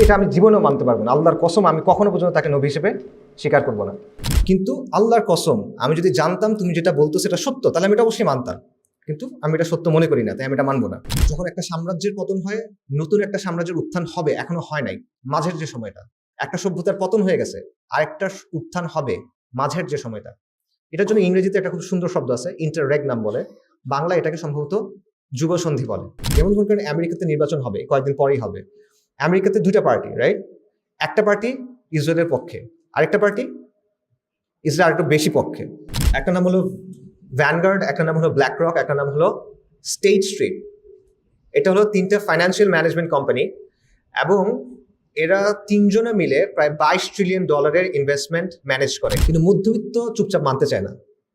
এটা আমি জীবনেও মানতে পারবো না। আল্লাহর কসম আমি কখনো পর্যন্ত তাকে নবী হিসেবে স্বীকার করবো না। কিন্তু আল্লাহর কসম আমি যদি জানতাম তুমি যেটা বলতো সেটা সত্য, তাহলে আমি এটা অবশ্যই মানতাম। কিন্তু আমি এটা সত্য মনে করি না, তাই আমি এটা মানবো না। যখন একটা সাম্রাজ্যের পতন হয়, নতুন একটা সাম্রাজ্যের উত্থান হবে, এখনো হয় নাই। মাঝের যে সময়টা, একটা সভ্যতার পতন হয়ে গেছে, আরেকটা উত্থান হবে, মাঝের যে সময়টা। এটার জন্য ইংরেজিতে একটা খুব সুন্দর শব্দ আছে, ইন্টাররেগনাম বলে। বাংলা এটাকে সম্ভবত যুগসন্ধি বলে। যেমন ধরুন করেন আমেরিকাতে নির্বাচন হবে, কয়েকদিন পরেই হবে। আমেরিকাতে দুইটা পার্টি, রাইট? একটা পার্টি ইসরায়েলের পক্ষে, আরেকটা পার্টি ইসরায়েল আরেকটু বেশি পক্ষে। একটা নাম হলো ভ্যানগার্ড, একটা নাম হলো ব্ল্যাক রক, একটা নাম হলো স্টেট স্ট্রিট। এটা হলো তিনটা ফাইন্যান্সিয়াল ম্যানেজমেন্ট কোম্পানি, এবং এরা তিনজনে মিলে প্রায় $22 ট্রিলিয়ন ইনভেস্টমেন্ট ম্যানেজ করে। কিন্তু মধ্যবিত্ত চুপচাপ মানতে চায় না।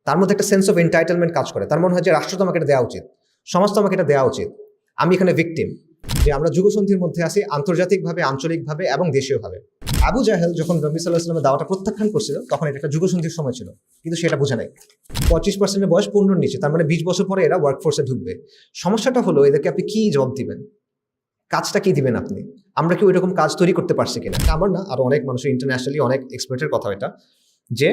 তার মধ্যে একটা সেন্স অফ এন্টাইটেলমেন্ট কাজ করে। তার মনে হয় যে রাষ্ট্র তো আমাকে এটা দেওয়া উচিত, সমাজ তো আমাকে এটা দেওয়া উচিত, আমি এখানে ভিকটিম। যে আমরা যুগসন্ধির মধ্যে আছি, আন্তর্জাতিকভাবে, আঞ্চলিকভাবে এবং দেশীয়ভাবে। আবু জাহেল যখন নবী সাল্লাল্লাহু আলাইহি ওয়াসাল্লামের দাওয়াটা প্রত্যাখ্যান করছিল, তখন এটা একটা যুগসন্ধির সময় ছিল, কিন্তু সেটা বোঝা নাই। 25% বয়স 15-র নিচে, তার মানে 20 বছর পরে এরা ওয়ার্কফোর্সে ঢুকবে। সমস্যাটা হলো এদেরকে আপনি কি জবাব দিবেন, কাজটা কি দিবেন আপনি? আমরা কি ওইরকম কাজ তৈরি করতে পারছি কিনা? আমার না, আরো অনেক মানুষের, ইন্টারন্যাশনালি অনেক এক্সপার্টের কথা এটা, যে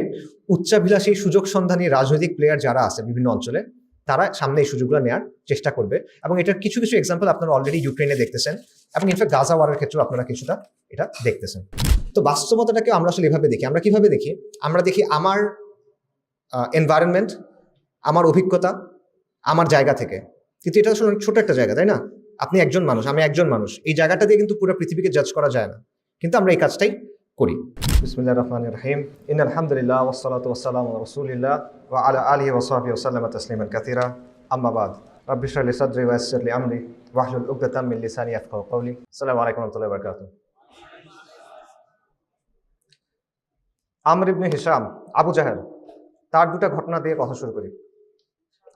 উচ্চাভিলাষী সুযোগ সন্ধানী রাজনৈতিক প্লেয়ার যারা আছে বিভিন্ন অঞ্চলে, তারা সামনে এই সুযোগগুলো নেওয়ার চেষ্টা করবে। এবং এটার কিছু কিছু এক্সাম্পল আপনারা অলরেডি ইউক্রেনে দেখতেছেন, এবং ইনফ্যাক্ট গাজা ওয়ারের ক্ষেত্রেও আপনারা কিছুটা এটা দেখতেছেন। তো বাস্তবতাটাকে আমরা আসলে এভাবে দেখি। আমরা কিভাবে দেখি? আমরা দেখি আমার এনভায়রনমেন্ট, আমার অভিজ্ঞতা, আমার জায়গা থেকে। কিন্তু এটা আসলে ছোট একটা জায়গা, তাই না? আপনি একজন মানুষ, আমি একজন মানুষ, এই জায়গাটা দিয়ে কিন্তু পুরো পৃথিবীকে জাজ করা যায় না, কিন্তু আমরা এই কাজটাই করি। বিসমিল্লাহির রহমানির রহিম। ইন্নাল হামদুলিল্লাহ ওয়াসসালাতু ওয়াসসালামু আলা রাসূলিল্লাহ ওয়া আলা আলিহি ওয়া সাহবিহি ওয়া সাল্লামা তাসলিমান কাসীরা। আম্মা বাদ। রাব্বি ইশরাহ লি সাদরি ওয়া ইয়াসসির লি আমরি ওয়াহলুল উকদাতাম মিন লিসানি ইয়াফকাহু কওলি। আসসালামু আলাইকুম ওয়া রাহমাতুল্লাহি ওয়া বারাকাতুহু। আমর ইবনে হিশাম, আবু জাহেল, তার দুটা ঘটনা দিয়ে কথা শুরু করি।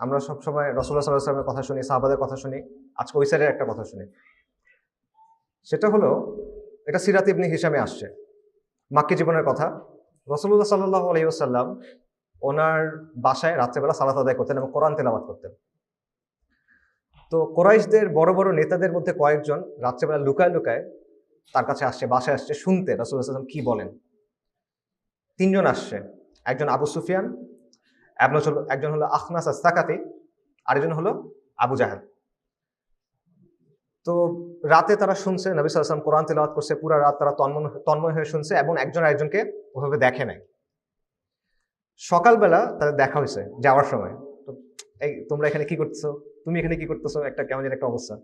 আমরা সবসময় রাসূলুল্লাহ সাল্লাল্লাহু আলাইহি ওয়াসাল্লামের কথা শুনি, সাহাবাদের কথা শুনি, আজকে ওই সাইডের একটা কথা শুনি। সেটা হলো, এটা সিরাত ইবনে হিশামে আসছে, মাক্কি জীবনের কথা। রাসূলুল্লাহ সাল্লাল্লাহু আলাইহি ওয়াসাল্লাম ওনার বাসায় রাত্রেবেলা সালাত আদায় করতেন এবং কোরআন তেলাওয়াত করতেন। তো কুরাইশদের বড় বড় নেতাদের মধ্যে কয়েকজন রাত্রেবেলা লুকায় লুকায় তার কাছে আসছে, বাসায় আসছে শুনতে রাসূলুল্লাহ সাল্লাল্লাহু আলাইহি ওয়াসাল্লাম কি বলেন। তিনজন আসছে, একজন আবু সুফিয়ান, একজন হলো আখনাস আস-সাকাফি, আরেকজন হলো আবু জাহেল। তো রাতে তারা শুনছে নবী সাল্লাল্লাহু আলাইহি ওয়াসাল্লাম কোরআন তেলাওয়াত করছে, পুরো রাত তারা তন্ময় হয়ে শুনছে, এবং একজন আরেকজনকে ওভাবে দেখে নাই। সকালবেলা তাদের দেখা হয়েছে যাওয়ার সময়। তো এই তোমরা এখানে কি করতেছো, তুমি এখানে কি করতেছো, একটা কেমন যেন একটা অবস্থা।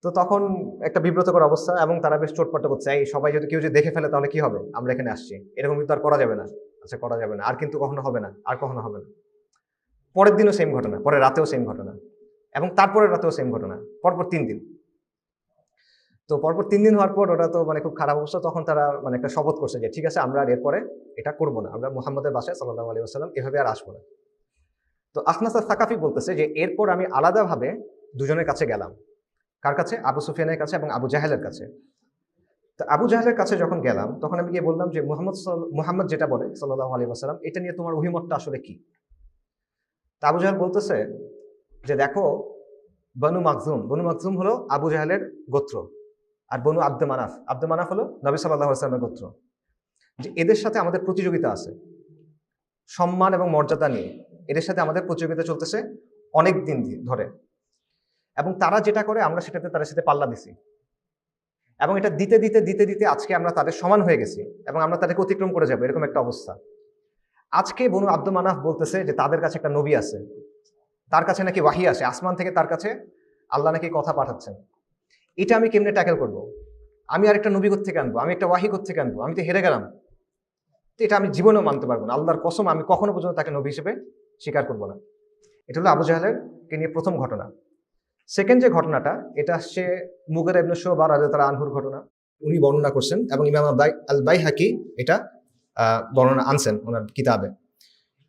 তো তখন একটা বিব্রতকর অবস্থা, এবং তারা বেশ চোটপাট্টা করছে, এই সবাই যদি কেউ যদি দেখে ফেলে তাহলে কি হবে, আমরা এখানে আসছি, এরকম কিন্তু আর করা যাবে না। আচ্ছা করা যাবে না, আর কিন্তু কখনো হবে না, আর কখনো হবে না। পরের দিনও সেম ঘটনা, পরের রাতেও সেম ঘটনা, এবং তারপরের রাতেও সেম ঘটনা, পরপর 3 দিন। তো পরপর 3 দিন হওয়ার পর ওটা তো মানে খুব খারাপ অবস্থা। তখন তারা মানে একটা শপথ করছে যে ঠিক আছে, আমরা আর এরপরে এটা করবো না, আমরা মুহাম্মদের বাসায় সাল্লাল্লাহু আলাইহি ওয়াসাল্লাম এভাবে আর আসবো না। তো আখনাস আস-সাকাফি বলতেছে যে এরপর আমি আলাদাভাবে দুজনের কাছে গেলাম। কার কাছে? আবু সুফিয়ানের কাছে এবং আবু জাহেলের কাছে। তো আবু জাহেলের কাছে যখন গেলাম, তখন আমি গিয়ে বললাম যে মুহাম্মদ যেটা বলে সাল্লাল্লাহু আলাইহি ওয়াসাল্লাম, এটা নিয়ে তোমার অভিমতটা আসলে কি? তা আবু জাহেল বলতেছে যে দেখো, বনু মাখজুম হলো আবু জাহেলের গোত্র, আর বনু আব্দে মানাফ হলো নবী সাল্লাল্লাহু আলাইহি ওয়াসাল্লামের গোত্র। যে এদের সাথে আমাদের প্রতিযোগিতা আছে সম্মান এবং মর্যাদা নিয়ে, এদের সাথে আমাদের প্রতিযোগিতা চলতেছে অনেক দিন ধরে, এবং তারা যেটা করে আমরা সেটাতে তাদের সাথে পাল্লা দিছি, এবং এটা দিতে দিতে দিতে দিতে আজকে আমরা তাদের সমান হয়ে গেছি, এবং আমরা তাদেরকে অতিক্রম করে যাবো, এরকম একটা অবস্থা। আজকে বনু আব্দে মানাফ বলতেছে যে তাদের কাছে একটা নবী আছে, তার কাছে নাকি ওয়াহি আসে আসমান থেকে, তার কাছে আল্লাহ নাকি কথা পাঠাচ্ছেন। এটা আমি কেমনে ট্যাকেল করব? আমি আরেকটা নবী থেকে আনবো, আমি একটা ওয়াহি থেকে আনবো, আমি তো হেরে গেলাম। তো এটা আমি জীবনেও মানতে পারবো না, আল্লাহর কসম আমি কখনো পর্যন্ত তাকে নবী হিসেবে স্বীকার করবো না। এটা হলো আবু জাহেলকে নিয়ে প্রথম ঘটনা। সেকেন্ড যে ঘটনাটা, এটা আসছে মুগীরা ইবনে শুবা রাদিয়াল্লাহু আনহুর ঘটনা। উনি বর্ণনা করছেন, এবং ইমাম আল বাইহাকি এটা বর্ণনা আনছেন ওনার কিতাবে।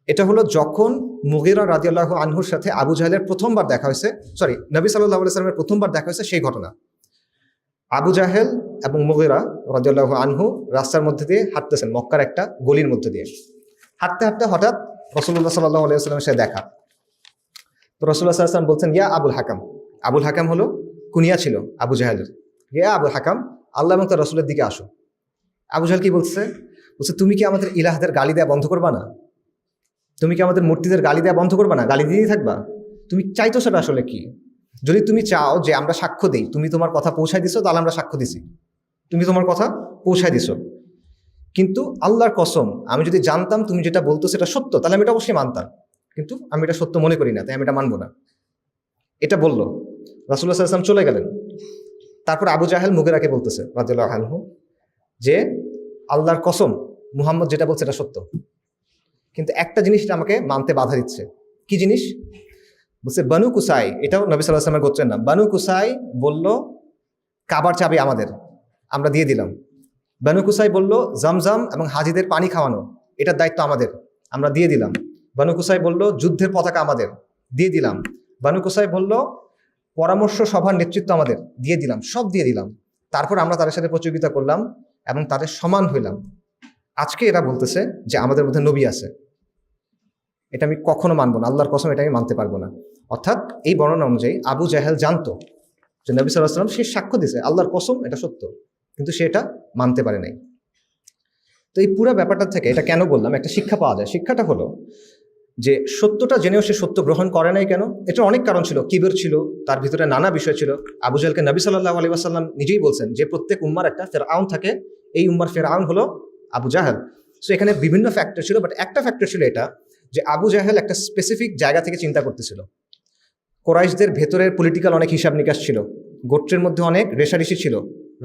এটা হলো যখন মুগীরা রাদিয়াল্লাহু আনহুর সাথে আবু জাহেলের প্রথমবার দেখা হয়েছে, নবী সাল্লাল্লাহু আলাইহি ওয়াসাল্লামের প্রথমবার দেখা হয়েছে, সেই ঘটনা। আবু জাহেল এবং মুগীরা রাদিয়াল্লাহু আনহু রাস্তার মধ্যে দিয়ে হাঁটতেছেন, মক্কার একটা গলির মধ্যে দিয়ে হাঁটতে হাঁটতে হঠাৎ রাসূলুল্লাহ সাল্লাল্লাহু আলাইহি ওয়াসাল্লামের সাথে দেখা। তো রাসূলুল্লাহ সাল্লাল্লাহু আলাইহি ওয়াসাল্লাম বলছেন, ইয়া আবুল হাকাম। আবুল হাকাম হলো কুনিয়া ছিল আবু জাহেলের। ইয়া আবুল হাকাম আল্লাহ এবং তার রসুলের দিকে আসো। আবু জাহেল কি বলছে? বলছে তুমি কি আমাদের ইলাহদের গালি দেওয়া বন্ধ করবা না? তুমি কি আমাদের মূর্তিদের গালি দেওয়া বন্ধ করবা না? গালি দিয়েই থাকবা? তুমি চাইতো সেটা আসলে কি? যদি তুমি চাও যে আমরা সাক্ষ্য দিই, তুমি তোমার কথা পৌঁছায় দিছো, তাহলে আমরা সাক্ষ্য দিছি, তুমি তোমার কথা পৌঁছায় দিছো। কিন্তু আল্লাহর কসম, আমি যদি জানতাম তুমি যেটা বলতো সেটা সত্য, তাহলে আমি এটা অবশ্যই মানতাম, কিন্তু আমি এটা সত্য মনে করি না, তাই আমি এটা মানবো না। এটা বললো। রাসূলুল্লাহ সাল্লাল্লাহু আলাইহি ওয়াসাল্লাম চলে গেলেন। তারপর আবু জাহেল মুগিরাকে বলতেছে রাদিয়াল্লাহু আনহু যে আল্লাহর কসম, মুহাম্মদ যেটা বলছে এটা সত্য, কিন্তু একটা জিনিস আমাকে মানতে বাধা দিচ্ছে। কি জিনিস? বলছে বানু কুসাই, এটাও নবী সাল্লাল্লাহু আলাইহি ওয়াসাল্লামের গোত্রের নাম। বানু কুসাই বলল কাবার চাবি আমাদের, আমরা দিয়ে দিলাম। বানু কুসাই বলল জামজাম এবং হাজিদের পানি খাওয়ানো, এটার দায়িত্ব আমাদের, আমরা দিয়ে দিলাম। বানু কুসাই বলল যুদ্ধের পতাকা আমাদের, দিয়ে দিলাম। বানু কুসাই বলল পরামর্শ সভার নেতৃত্ব আমাদের, দিয়ে দিলাম, সব দিয়ে দিলাম। তারপর আমরা তাদের সাথে প্রতিযোগিতা করলাম এবং তাদের সমান হইলাম। আজকে এরা বলতেছে যে আমাদের মধ্যে নবী আছে। এটা আমি কখনো মানবো না, আল্লাহর কসম এটা আমি মানতে পারবো না। অর্থাৎ এই বর্ণনা অনুযায়ী আবু জাহেল জানতো যে নবী সাল্লাল্লাহু আলাইহি ওয়াসাল্লাম সে সাক্ষ্য দিয়েছে আল্লাহর কসম এটা সত্য, কিন্তু সে এটা মানতে পারে নাই। তো এই পুরো ব্যাপারটা থেকে এটা কেন বললাম, একটা শিক্ষা পাওয়া যায়। শিক্ষাটা হলো যে সত্যটা জেনেও সে সত্য গ্রহণ করে নাই কেন? এটার অনেক কারণ ছিল। কিবর ছিল, তার ভিতরে নানা বিষয় ছিল। আবু জাহেলকে নবী সাল্লাল্লাহু আলাইহি ওয়াসাল্লাম নিজেই বলছেন যে প্রত্যেক উম্মার একটা ফেরআউন থাকে, এই উম্মার ফেরআউন হলো আবু জাহেল। সো এখানে বিভিন্ন ফ্যাক্টর ছিল, বাট একটা ফ্যাক্টর ছিল এটা যে আবু জাহেল একটা স্পেসিফিক জায়গা থেকে চিন্তা করতেছিল। কোরাইশদের ভেতরের পলিটিক্যাল অনেক হিসাব নিকাশ ছিল, গোত্রের মধ্যে অনেক রেশারেশি ছিল,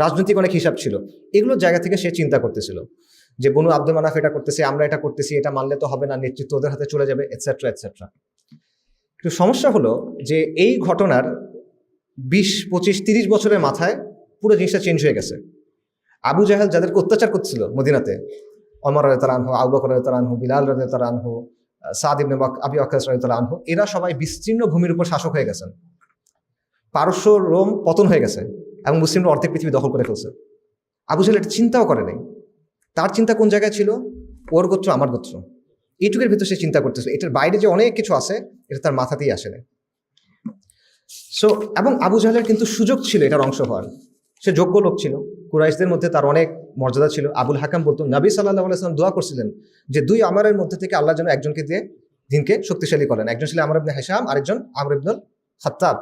রাজনৈতিক অনেক হিসাব ছিল। এগুলোর জায়গা থেকে সে চিন্তা করতেছিল যে বনু আব্দুল মানাফ এটা করতেছে, আমরা এটা করতেছি, এটা মানলে তো হবে না, নেতৃত্ব ওদের হাতে চলে যাবে, এটসেট্রা এটসেট্রা। কিন্তু সমস্যা হলো যে এই ঘটনার 20, 25, 30 বছরের মাথায় পুরো জিনিসটা চেঞ্জ হয়ে গেছে। আবু জাহেল যাদেরকে অত্যাচার করছিল মদিনাতে, ওমর রাদিয়াল্লাহু আনহু, আবু বকর রাদিয়াল্লাহু আনহু, বিলাল রাদিয়াল্লাহু আনহু, সাদ ইবনে আবি ওয়াক্কাস রাদিয়াল্লাহু আনহু, এরা সবাই বিস্তীর্ণ ভূমির উপর শাসক হয়ে গেছেন। পারস্য রোম পতন হয়ে গেছে এবং মুসলিমরা অর্ধেক পৃথিবী দখল করে ফেলছে। আবু জাহেল এটা চিন্তাও করে নাই। তার চিন্তা কোন জায়গায় ছিল? ওর গোত্র আমার গোত্র, এইটুকের ভিতরে সে চিন্তা করতেছে। এটার বাইরে যে অনেক কিছু আছে এটা তার মাথাতেই আসে না। সো এবং আবু জাহেলের কিন্তু সুযোগ ছিল এটার অংশ হওয়ার, সে যোগ্য লোক ছিল, কুরাইশদের মধ্যে তার অনেক মর্যাদা ছিল। আবুল হাকাম বলতো নবী সাল্লাল্লাহু আলাইহি ওয়াসাল্লাম দোয়া করছিলেন যে দুই আমারের মধ্যে থেকে আল্লাহ যেন একজনকে দিয়ে দিনকে শক্তিশালী করেন। একজন ছিল আমর ইবনে হিশাম, আরেকজন আমর ইবনুল খাত্তাব।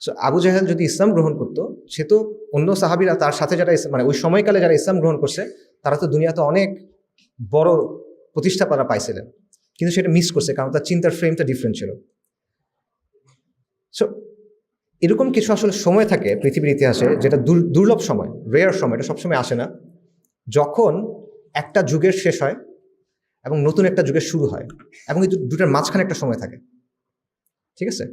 সো আবু জাহেল যদি ইসলাম গ্রহণ করতো, সে তো অন্য সাহাবীরা তার সাথে যারা মানে ওই সময়কালে যারা ইসলাম গ্রহণ করছে তারা তো দুনিয়াতে অনেক বড় প্রতিষ্ঠা তারা পাইছিলেন, কিন্তু সেটা মিস করছে কারণ তার চিন্তার ফ্রেমটা ডিফারেন্ট ছিল। সো এরকম কিছু আসলে সময় থাকে পৃথিবীর ইতিহাসে যেটা দুর্লভ সময়, রেয়ার সময়, এটা সবসময় আসে না, যখন একটা যুগের শেষ হয় এবং নতুন একটা যুগের শুরু হয়, এবং এই দুটার মাঝখানে একটা সময় থাকে। ঠিক আছে?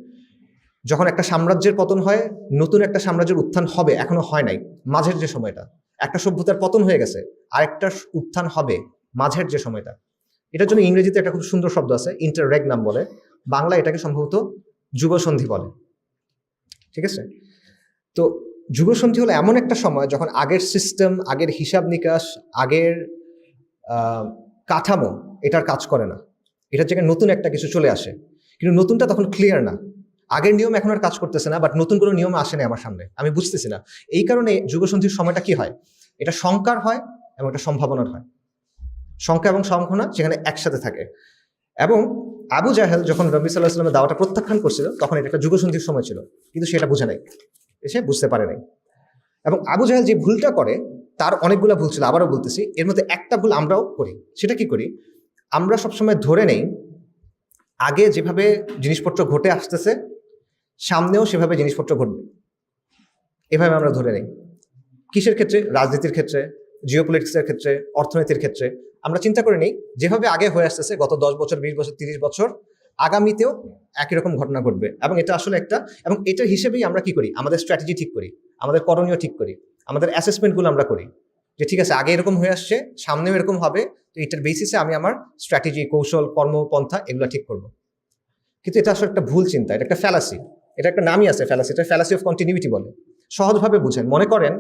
যখন একটা সাম্রাজ্যের পতন হয়, নতুন একটা সাম্রাজ্যের উত্থান হবে, এখনো হয় নাই, মাঝের যে সময়টা। একটা সভ্যতার পতন হয়ে গেছে, আরেকটা উত্থান হবে, মাঝের যে সময়টা। এটার জন্য ইংরেজিতে একটা খুব সুন্দর শব্দ আছে, ইন্টাররেগনাম বলে, বাংলা এটাকে সম্ভবত যুগসন্ধি বলে। ঠিক আছে? তো যুগসন্ধি হলো এমন একটা সময় যখন আগের সিস্টেম, আগের হিসাব নিকাশ, আগের কাঠামো এটার কাজ করে না, এটার জায়গায় নতুন একটা কিছু চলে আসে, কিন্তু নতুনটা তখন ক্লিয়ার না। আগের নিয়ম এখন আর কাজ করতেছে না, বাট নতুন কোনো নিয়ম আসে না আমার সামনে, আমি বুঝতেছি না। এই কারণে যুগসন্ধির সময়টা কি হয়, এটা শঙ্কার হয় এবং এটা সম্ভাবনার হয়। শঙ্কা এবং সম্ভাবনা সেখানে একসাথে থাকে। এবং আবু জাহেল যখন নবী সাল্লাল্লাহু আলাইহি ওয়াসাল্লামের দাওয়াটা প্রত্যাখ্যান করছিল, তখন এটা একটা যুগসন্ধির সময় ছিল, কিন্তু সেটা বুঝে নাই, এসে বুঝতে পারে নাই। এবং আবু জাহেল যে ভুলটা করে, তার অনেকগুলো ভুল ছিল, আবারও বলতেছি, এর মধ্যে একটা ভুল আমরাও করি। সেটা কি করি? আমরা সবসময় ধরে নেই আগে যেভাবে জিনিসপত্র ঘটে আসতেছে সামনেও সেভাবে জিনিসপত্র ঘটবে, এভাবে আমরা ধরে নেই। কিসের ক্ষেত্রে? রাজনীতির ক্ষেত্রে, জিওপলিটিক্সের ক্ষেত্রে, অর্থনীতির ক্ষেত্রে। আমরা চিন্তা করে নেই যেভাবে আগে হয়ে আসতেছে গত 10 বছর, 20 বছর, 30 বছর, আগামীতেও একই রকম ঘটনা ঘটবে। এবং এটা আসলে একটা, এবং এটার হিসেবেই আমরা কি করি, আমাদের স্ট্র্যাটেজি ঠিক করি, আমাদের করণীয় ঠিক করি, আমাদের অ্যাসেসমেন্টগুলো আমরা করি যে ঠিক আছে আগে এরকম হয়ে আসছে, সামনেও এরকম হবে, তো এটার বেসিসে আমি আমার স্ট্র্যাটেজি, কৌশল, কর্মপন্থা এগুলো ঠিক করব। কিন্তু এটা আসলে একটা ভুল চিন্তা, এটা একটা ফ্যালাসি। এটা একটা নামই আছে ফ্যালাসি, এটা ফ্যালাসি অফ কন্টিনিউইটি বলে। সহজভাবে বুঝেন, মনে করেন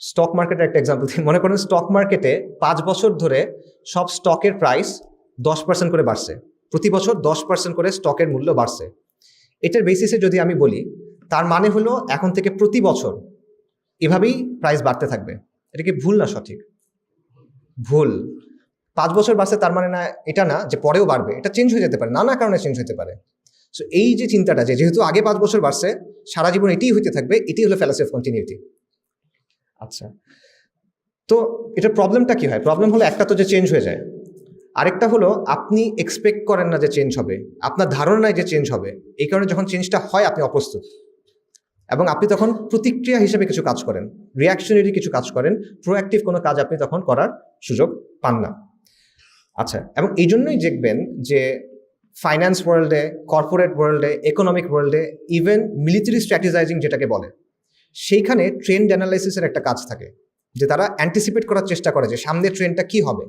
স্টক মার্কেটের একটা এক্সাম্পল দিই। মনে করেন স্টক মার্কেটে 5 বছর ধরে সব স্টকের প্রাইস 10% করে বাড়ছে, প্রতি বছর 10% করে স্টকের মূল্য বাড়ছে। এটার বেসিসে যদি আমি বলি, তার মানে হলো এখন থেকে প্রতি বছর এভাবেই প্রাইস বাড়তে থাকবে। এটা কি ভুল না সঠিক? ভুল। 5 বছর বাড়ছে তার মানে না এটা না যে পরেও বাড়বে, এটা চেঞ্জ হয়ে যেতে পারে, নানা কারণে চেঞ্জ হতে পারে। সো এই যে চিন্তাটা যে যেহেতু আগে 5 বছর বাড়ছে সারা জীবন এটাই হইতে থাকবে, এটাই হলো ফ্যালাসি অফ কন্টিনিউটি। আচ্ছা, তো এটার প্রবলেমটা কি হয়? প্রবলেম হলো একটা তো যে চেঞ্জ হয়ে যায়, আরেকটা হলো আপনি এক্সপেক্ট করেন না যে চেঞ্জ হবে, আপনার ধারণা নাই যে চেঞ্জ হবে। এই কারণে যখন চেঞ্জটা হয় আপনি অপ্রস্তুত, এবং আপনি তখন প্রতিক্রিয়া হিসেবে কিছু কাজ করেন, রিয়াকশনারি কিছু কাজ করেন, প্রোঅ্যাক্টিভ কোনো কাজ আপনি তখন করার সুযোগ পান না। আচ্ছা, এবং এই জন্যই দেখবেন যে ফাইন্যান্স ওয়ার্ল্ডে, কর্পোরেট ওয়ার্ল্ডে, ইকোনমিক ওয়ার্ল্ডে, ইভেন মিলিটারি স্ট্র্যাটেজাইজিং যেটাকে বলে, সেইখানে ট্রেন্ড অ্যানালাইসিসের একটা কাজ থাকে, যে তারা অ্যান্টিসিপেট করার চেষ্টা করে যে সামনের ট্রেন্ডটা কি হবে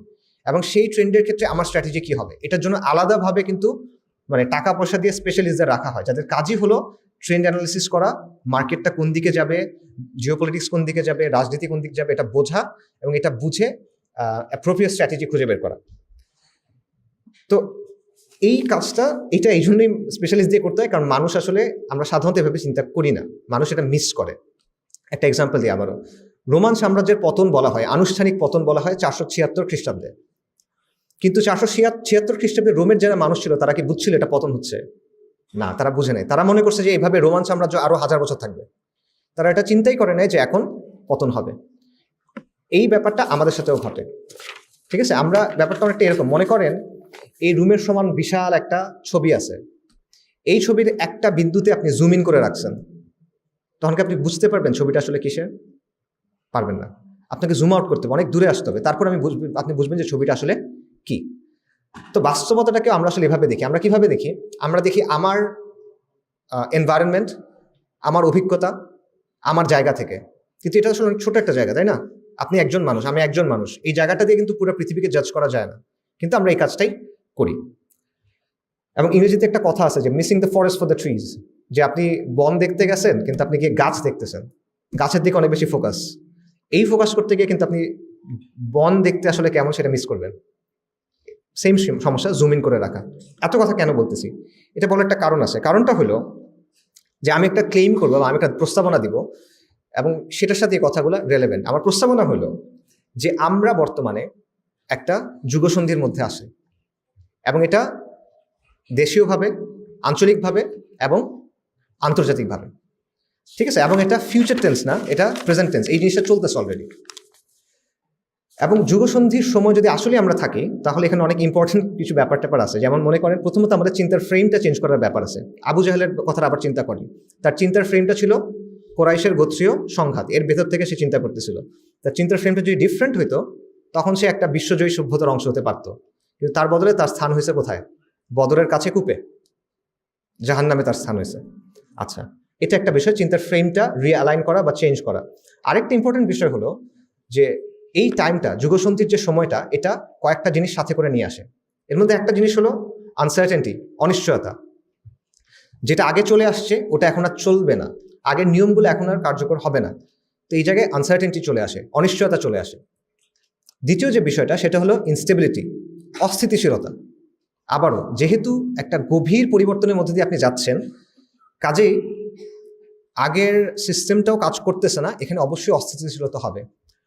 এবং সেই ট্রেন্ডের ক্ষেত্রে আমার স্ট্র্যাটেজি কি হবে। এটার জন্য আলাদাভাবে কিন্তু মানে টাকা পয়সা দিয়ে স্পেশালিস্টদের রাখা হয়, যাদের কাজই হলো ট্রেন্ড অ্যানালিসিস করা, মার্কেটটা কোন দিকে যাবে, জিওপলিটিক্স কোন দিকে যাবে, রাজনীতি কোন দিকে যাবে, এটা বোঝা এবং এটা বুঝে অ্যাপ্রোপ্রিয়েট স্ট্র্যাটেজি খুঁজে বের করা। তো এই কাজটা এটা এই জন্যই স্পেশালিস্ট দিয়ে করতে হয়, কারণ মানুষ আসলে আমরা সাধারণত এভাবে চিন্তা করি না, মানুষ এটা মিস করে। একটা এক্সাম্পল দিই আবারও, রোমান সাম্রাজ্যের পতন বলা হয়, আনুষ্ঠানিক পতন বলা হয় 476 খ্রিস্টাব্দে। কিন্তু 476 খ্রিস্টাব্দে রোমের যারা মানুষ ছিল তারা কি বুঝছিল এটা পতন হচ্ছে? না, তারা বুঝে নাই। তারা মনে করছে যে এইভাবে রোমান সাম্রাজ্য আরো 1000 বছর থাকবে। তারা এটা চিন্তাই করে নাই যে এখন পতন হবে। এই ব্যাপারটা আমাদের সাথেও ঘটে, ঠিক আছে? আমরা ব্যাপারটা অনেকটা এরকম মনে করেন, এই রুমের সমান বিশাল একটা ছবি আছে, এই ছবির একটা বিন্দুতে আপনি জুম ইন করে রাখছেন, তখন কি আপনি বুঝতে পারবেন ছবিটা আসলে কিসের? পারবেন না, আপনাকে জুম আউট করতে হবে, অনেক দূরে আসতে হবে, তারপর আপনি বুঝবেন যে ছবিটা আসলে কি। তো বাস্তবতাটাকে আমরা আসলে এভাবে দেখি। আমরা কিভাবে দেখি? আমরা দেখি আমার এনভায়রনমেন্ট, আমার অভিজ্ঞতা, আমার জায়গা থেকে। কিন্তু এটা আসলে অনেক ছোট একটা জায়গা, তাই না? আপনি একজন মানুষ, আমি একজন মানুষ, এই জায়গাটা দিয়ে কিন্তু পুরো পৃথিবীকে জাজ করা যায় না, কিন্তু আমরা এই কাজটাই করি। এবং ইংরেজিতে একটা কথা আছে যে missing the forest for the trees, যে আপনি বন দেখতে গেছেন কিন্তু আপনি গিয়ে গাছ দেখতেছেন, গাছের দিকে অনেক বেশি ফোকাস। এই ফোকাস করতে গিয়ে কিন্তু আপনি বন দেখতে আসলে কেমন সেটা মিস করবেন। সেম সমস্যা জুম ইন করে রাখা। এত কথা কেন বলতেছি? এটা বলার একটা কারণ আছে। কারণটা হলো যে আমি একটা ক্লেইম করবো, আমি একটা প্রস্তাবনা দিব, এবং সেটার সাথে এই কথাগুলো রেলেভেন্ট। আমার প্রস্তাবনা হলো যে আমরা বর্তমানে একটা যুগসন্ধির মধ্যে আসি, এবং এটা দেশীয়ভাবে, আঞ্চলিকভাবে এবং আন্তর্জাতিকভাবে, ঠিক আছে? এবং এটা ফিউচার টেন্স না, এটা প্রেজেন্ট টেন্স, এই জিনিসটা চলতেছে অলরেডি। এবং যুগসন্ধির সময় যদি আসলে আমরা থাকি, তাহলে এখানে অনেক ইম্পর্টেন্ট কিছু ব্যাপার ট্যাপার আছে। যেমন মনে করেন, প্রথমত আমাদের চিন্তার ফ্রেমটা চেঞ্জ করার ব্যাপার আছে। আবু জাহেলের কথাটা আবার চিন্তা করি, তার চিন্তার ফ্রেমটা ছিল কোরাইশের গোত্রীয় সংঘাত, এর ভেতর থেকে সে চিন্তা করতেছিল। তার চিন্তার ফ্রেমটা যদি ডিফারেন্ট হইতো, তখন সে একটা বিশ্বজয়ী সভ্যতার অংশ হতে পারত। কিন্তু তার বদলে তার স্থান হয়েছে কোথায়? বদরের কাছে কূপে, জাহান্নামে তার স্থান হয়েছে। আচ্ছা, এটা একটা বিষয়, চিন্তার ফ্রেমটা রিঅ্যালাইন করা বা চেঞ্জ করা। আরেকটা ইম্পর্টেন্ট বিষয় হলো যে এই টাইমটা, যুগসন্ধির যে সময়টা, এটা কয়েকটা জিনিস সাথে করে নিয়ে আসে। এর মধ্যে একটা জিনিস হলো আনসার্টেনটি, অনিশ্চয়তা। যেটা আগে চলে আসছে ওটা এখন আর চলবে না, আগের নিয়মগুলো এখন আর কার্যকর হবে না। তো এই জায়গায় আনসার্টেনটি চলে আসে, অনিশ্চয়তা চলে আসে। দ্বিতীয় যে বিষয়টা সেটা হলো ইনস্টেবিলিটি, অস্থিতিশীলতা। আবারও যেহেতু একটা গভীর পরিবর্তনের মধ্যে দিয়ে আপনি যাচ্ছেন, কাজেই আগের সিস্টেমটাও কাজ করতেছে না, এখানে অবশ্যই অস্থিতিশীলতা হবে।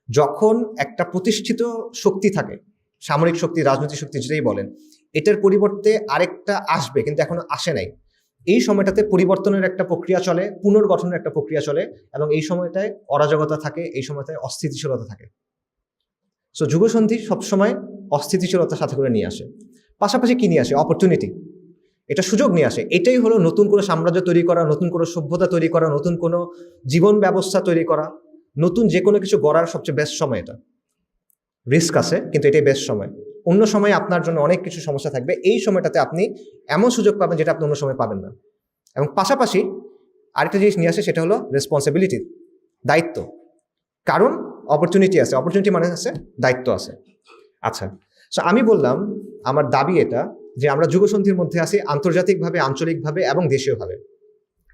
যখন একটা প্রতিষ্ঠিত শক্তি থাকে, সামরিক শক্তি, রাজনৈতিক শক্তি, যেটাই বলেন, এটার পরিবর্তে আরেকটা আসবে কিন্তু এখনো আসে নাই, এই সময়টাতে পরিবর্তনের একটা প্রক্রিয়া চলে, পুনর্গঠনের একটা প্রক্রিয়া চলে, এবং এই সময়টায় অরাজকতা থাকে, এই সময়টায় অস্থিতিশীলতা থাকে। সো যুগসন্ধি সবসময় অস্থিতিশীলতার সাথে করে নিয়ে আসে। পাশাপাশি কি নিয়ে আসে? অপরচুনিটি, এটা সুযোগ নিয়ে আসে। এটাই হলো নতুন কোনো সাম্রাজ্য তৈরি করা, নতুন কোনো সভ্যতা তৈরি করা, নতুন কোনো জীবন ব্যবস্থা তৈরি করা, নতুন যে কোনো কিছু গড়ার সবচেয়ে বেস্ট সময় এটা। রিস্ক আছে কিন্তু এটাই বেস্ট সময়। অন্য সময় আপনার জন্য অনেক কিছু সমস্যা থাকবে, এই সময়টাতে আপনি এমন সুযোগ পাবেন যেটা আপনি অন্য সময় পাবেন না। এবং পাশাপাশি আরেকটা জিনিস নিয়ে আসে, সেটা হলো রেসপন্সিবিলিটি, দায়িত্ব। কারণ অপরচুনিটি আছে, অপরচুনিটি মানে আছে দায়িত্ব আছে। আচ্ছা, সো আমি বললাম আমার দাবি এটা যে আমরা যুগসন্ধির মধ্যে আছি, আন্তর্জাতিকভাবে, আঞ্চলিকভাবে এবং দেশীয়ভাবে।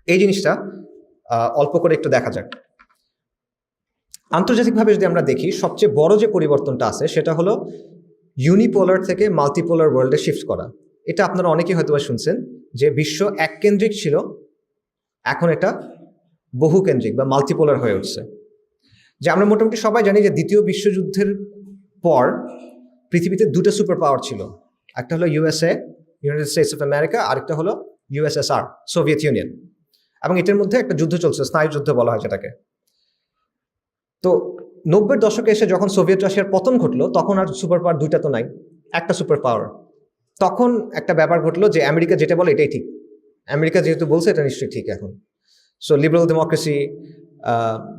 এই জিনিসটা অল্প করে একটু দেখা যাক। আন্তর্জাতিকভাবে যদি আমরা দেখি, সবচেয়ে বড় যে পরিবর্তনটা আছে সেটা হলো ইউনিপোলার থেকে মাল্টিপোলার ওয়ার্ল্ডে শিফট করা। এটা আপনারা অনেকেই হয়তো শুনছেন যে বিশ্ব এককেন্দ্রিক ছিল, এখন এটা বহুকেন্দ্রিক বা মাল্টিপোলার হয়ে উঠছে। যে আমরা মোটামুটি সবাই জানি যে দ্বিতীয় বিশ্বযুদ্ধের পর পৃথিবীতে দুটো সুপার পাওয়ার ছিল, একটা হলো USA, United states of America, আরেকটা হলো ইউএসএসআর, সোভিয়েত ইউনিয়ন। এবং এটার মধ্যে একটা যুদ্ধ চলছে, স্নায়ু যুদ্ধ বলা হয় যেটাকে। তো 90-এর দশকে এসে যখন সোভিয়েত রাশিয়ার পতন ঘটলো, তখন আর সুপার পাওয়ার দুইটা তো নাই, একটা সুপার পাওয়ার। তখন একটা ব্যাপার ঘটলো যে আমেরিকা যেটা বলে এটাই ঠিক, আমেরিকা যেহেতু বলছে এটা নিশ্চয়ই ঠিক এখন। সো লিবারাল ডেমোক্রেসি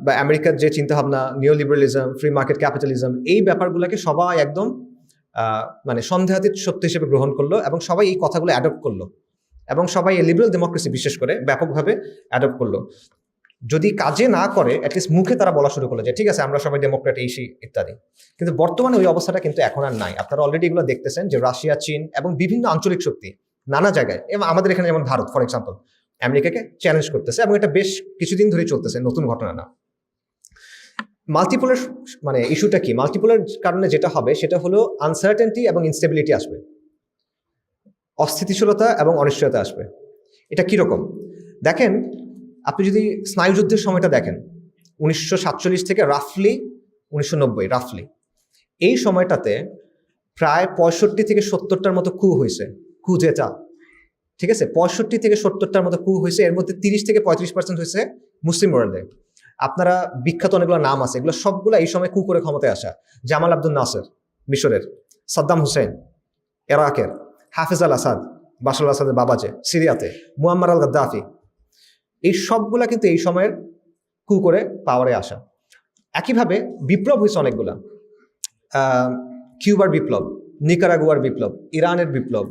বা আমেরিকার যে চিন্তাভাবনা, নিও লিবারালিজম, ফ্রি মার্কেট ক্যাপিটালিজম, এই ব্যাপারগুলোকে সবাই একদম মানে সন্দেহাতীত সত্য হিসেবে গ্রহণ করলো এবং সবাই এই কথাগুলো অ্যাডপ্ট করলো এবং সবাই এই লিবারাল ডেমোক্রেসি বিশেষ করে ব্যাপকভাবে অ্যাডপ্ট করলো। যদি কাজে না করে অ্যাটলিস্ট মুখে তারা বলা শুরু করলো যে ঠিক আছে আমরা সবাই ডেমোক্রেট, এই সেই ইত্যাদি। কিন্তু বর্তমানে ওই অবস্থাটা কিন্তু এখন আর নাই। আপনারা অলরেডি এগুলো দেখতেছেন যে রাশিয়া, চীন এবং বিভিন্ন আঞ্চলিক শক্তি নানা জায়গায়, এবং আমাদের এখানে যেমন ভারত ফর এক্সাম্পল আমেরিকাকে চ্যালেঞ্জ করতেছে, এবং এটা বেশ কিছুদিন ধরে চলতেছে, নতুন ঘটনা না। মাল্টিপোলার মানে ইস্যুটা কি? মাল্টিপোলার কারণে যেটা হবে সেটা হলো আনসার্টেনটি এবং ইনস্টেবিলিটি আসবে, অস্থিতিশীলতা এবং অনিশ্চয়তা আসবে। এটা কিরকম দেখেন, আপনি যদি স্নায়ুযুদ্ধের সময়টা দেখেন 1947 থেকে রাফলি 1990, রাফলি এই সময়টাতে প্রায় 65 থেকে 70টার মতো কু হয়েছে, কু যেটা, ঠিক আছে, 65 থেকে 70টার মতো কু হয়েছে। এর মধ্যে 30 থেকে 35% হয়েছে মুসলিম ওয়ার্ল্ডে। আপনারা বিখ্যাত অনেকগুলো নাম আছে, এগুলো সবগুলো এই সময় কু করে ক্ষমতায় আসা। জামাল আব্দুল নাসের মিশরের, সাদ্দাম হুসেন ইরাকের, হাফিজ আল আসাদ বাশার আল আসাদের বাবাজে সিরিয়াতে, মুয়াম্মার আল গাদ্দাফি, এই সবগুলা কিন্তু এই সময়ের কু করে পাওয়ারে আসা। একইভাবে বিপ্লব হয়েছে অনেকগুলা, কিউবার বিপ্লব, নিকারাগুয়ার বিপ্লব, ইরানের বিপ্লব,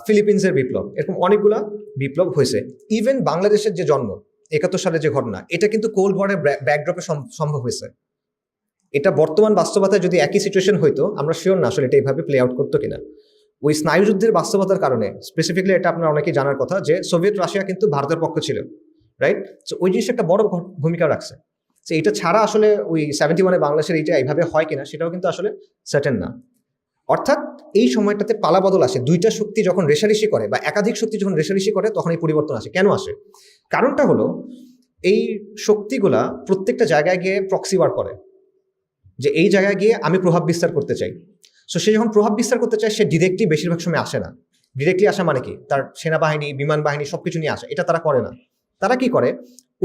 ফিলিপিন্সের বিপ্লব, এরকম অনেকগুলা বিপ্লব হয়েছে। ইভেন বাংলাদেশের যে জন্ম 71 সালে যে ঘটনা, এটা কিন্তু কোল্ড ওয়ারের ব্যাকড্রপে সম্ভব হয়েছে। এটা বর্তমান বাস্তবতায় যদি একই সিচুয়েশন হইতো, আমরা শিওর না আসলে এটা এইভাবে প্লে আউট করতো কিনা। ওই স্নায়ুযুদ্ধের বাস্তবতার কারণে স্পেসিফিকলি এটা আপনার অনেকেই জানার কথা যে সোভিয়েত রাশিয়া কিন্তু ভারতের পক্ষ ছিল, রাইট? সো ওই জিনিসটা একটা বড় ভূমিকা রাখছে। তো এটা ছাড়া আসলে ওই 71-এ বাংলাদেশের এইটা এইভাবে হয় কিনা সেটাও কিন্তু আসলে সার্টেন না। অর্থাৎ এই সময়টাতে পালাবদল আসে, দুইটা শক্তি যখন রেশারেশি করে বা একাধিক শক্তি যখন রেশারেশি করে তখন এই পরিবর্তন আসে। কেন আসে? কারণটা হলো এই শক্তিগুলা প্রত্যেকটা জায়গায় গিয়ে প্রক্সি ওয়ার করে, যে এই জায়গায় গিয়ে আমি প্রভাব বিস্তার করতে চাই। সো সে যখন প্রভাব বিস্তার করতে চায়, সে ডিরেক্টলি বেশিরভাগ সময় আসে না। ডিরেক্টলি আসা মানে কি? তার সেনাবাহিনী, বিমান বাহিনী সবকিছু নিয়ে আসে, এটা তারা করে না। তারা কি করে?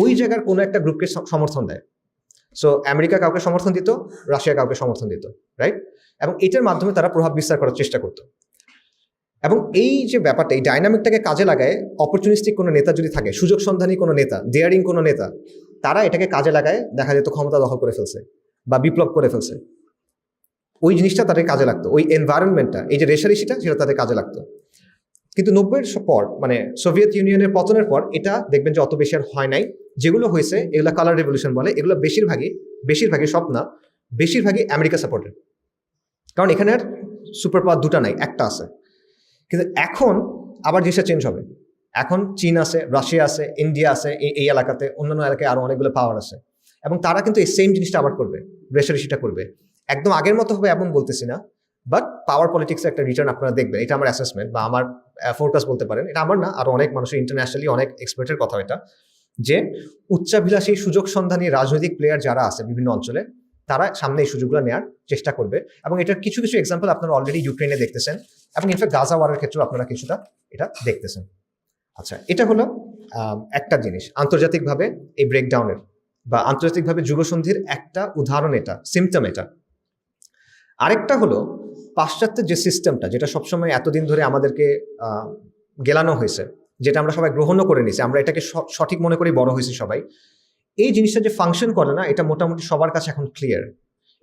ওই জায়গার কোনো একটা গ্রুপকে সমর্থন দেয়। সো আমেরিকা কাউকে সমর্থন দিত, রাশিয়া কাউকে সমর্থন দিত, রাইট? এবং এটার মাধ্যমে তারা প্রভাব বিস্তার করার চেষ্টা করত। এবং এই যে ব্যাপারটা, এই ডাইনামিকটাকে কাজে লাগায় অপরচুনিস্টিক কোনো নেতা যদি থাকে, সুযোগ সন্ধানী কোনো নেতা, ডেয়ারিং কোনো নেতা, তারা এটাকে কাজে লাগায় দেখা যেত ক্ষমতা দখল করে ফেলছে বা বিপ্লব করে ফেলছে। ওই জিনিসটা তাদের কাজে লাগতো, ওই এনভায়রনমেন্টটা, এই যে রেশারেশিটা, সেটা তাদের কাজে লাগতো। কিন্তু 90-এর পর মানে সোভিয়েত ইউনিয়নের পতনের পর এটা দেখবেন যে অত বেশি আর হয় নাই। যেগুলো হয়েছে এগুলো কালার রেভলিউশন বলে, এগুলো বেশিরভাগই সব না, বেশিরভাগই আমেরিকা সাপোর্টেড। কারণ এখানে আর সুপার পাওয়ার দুটা নাই, একটা আছে। কিন্তু এখন আবার জিনিসটা চেঞ্জ হবে। এখন চীন আছে, রাশিয়া আছে, ইন্ডিয়া আছে, এই এলাকাতে, অন্যান্য এলাকায় আরো অনেকগুলো পাওয়ার আছে, এবং তারা কিন্তু এই সেম জিনিসটা আবার করবে, রেশারেশিটা করবে। একদম আগের মতো হবে এমন বলতেছি না, বাট পাওয়ার পলিটিক্সের একটা রিটার্ন আপনারা দেখবেন। এটা আমার অ্যাসেসমেন্ট বা আমার ফোরকাস্ট বলতে পারেন, এটা আমার না, আরো অনেক মানুষের, ইন্টারন্যাশনালি অনেক এক্সপার্টের কথা এটা, যে উচ্চাভিলাষী সুযোগ সন্ধানী রাজনৈতিক প্লেয়ার যারা আছে বিভিন্ন অঞ্চলে, তারা সামনে এই সুযোগগুলো নেওয়ার চেষ্টা করবে। এবং এটার কিছু কিছু এক্সাম্পল আপনারা অলরেডি ইউক্রেনে দেখতেছেন, এবং ইনফ্যাক্ট গাজা ওয়ারের ক্ষেত্রেও আপনারা কিছুটা এটা দেখতেছেন। আচ্ছা, এটা হলো একটা জিনিস আন্তর্জাতিকভাবে এই ব্রেকডাউনের বা আন্তর্জাতিকভাবে যুগসন্ধির একটা উদাহরণ, এটা সিমটম। এটা আরেকটা হলো পাশ্চাত্যের যে সিস্টেমটা, যেটা সবসময় এতদিন ধরে আমাদেরকে গেলানো হয়েছে, যেটা আমরা সবাই গ্রহণও করে নিয়েছি, আমরা এটাকে সঠিক মনে করেই বড় হয়েছি সবাই। এই জিনিসটা যে ফাংশন করে না, এটা মোটামুটি সবার কাছে এখন ক্লিয়ার।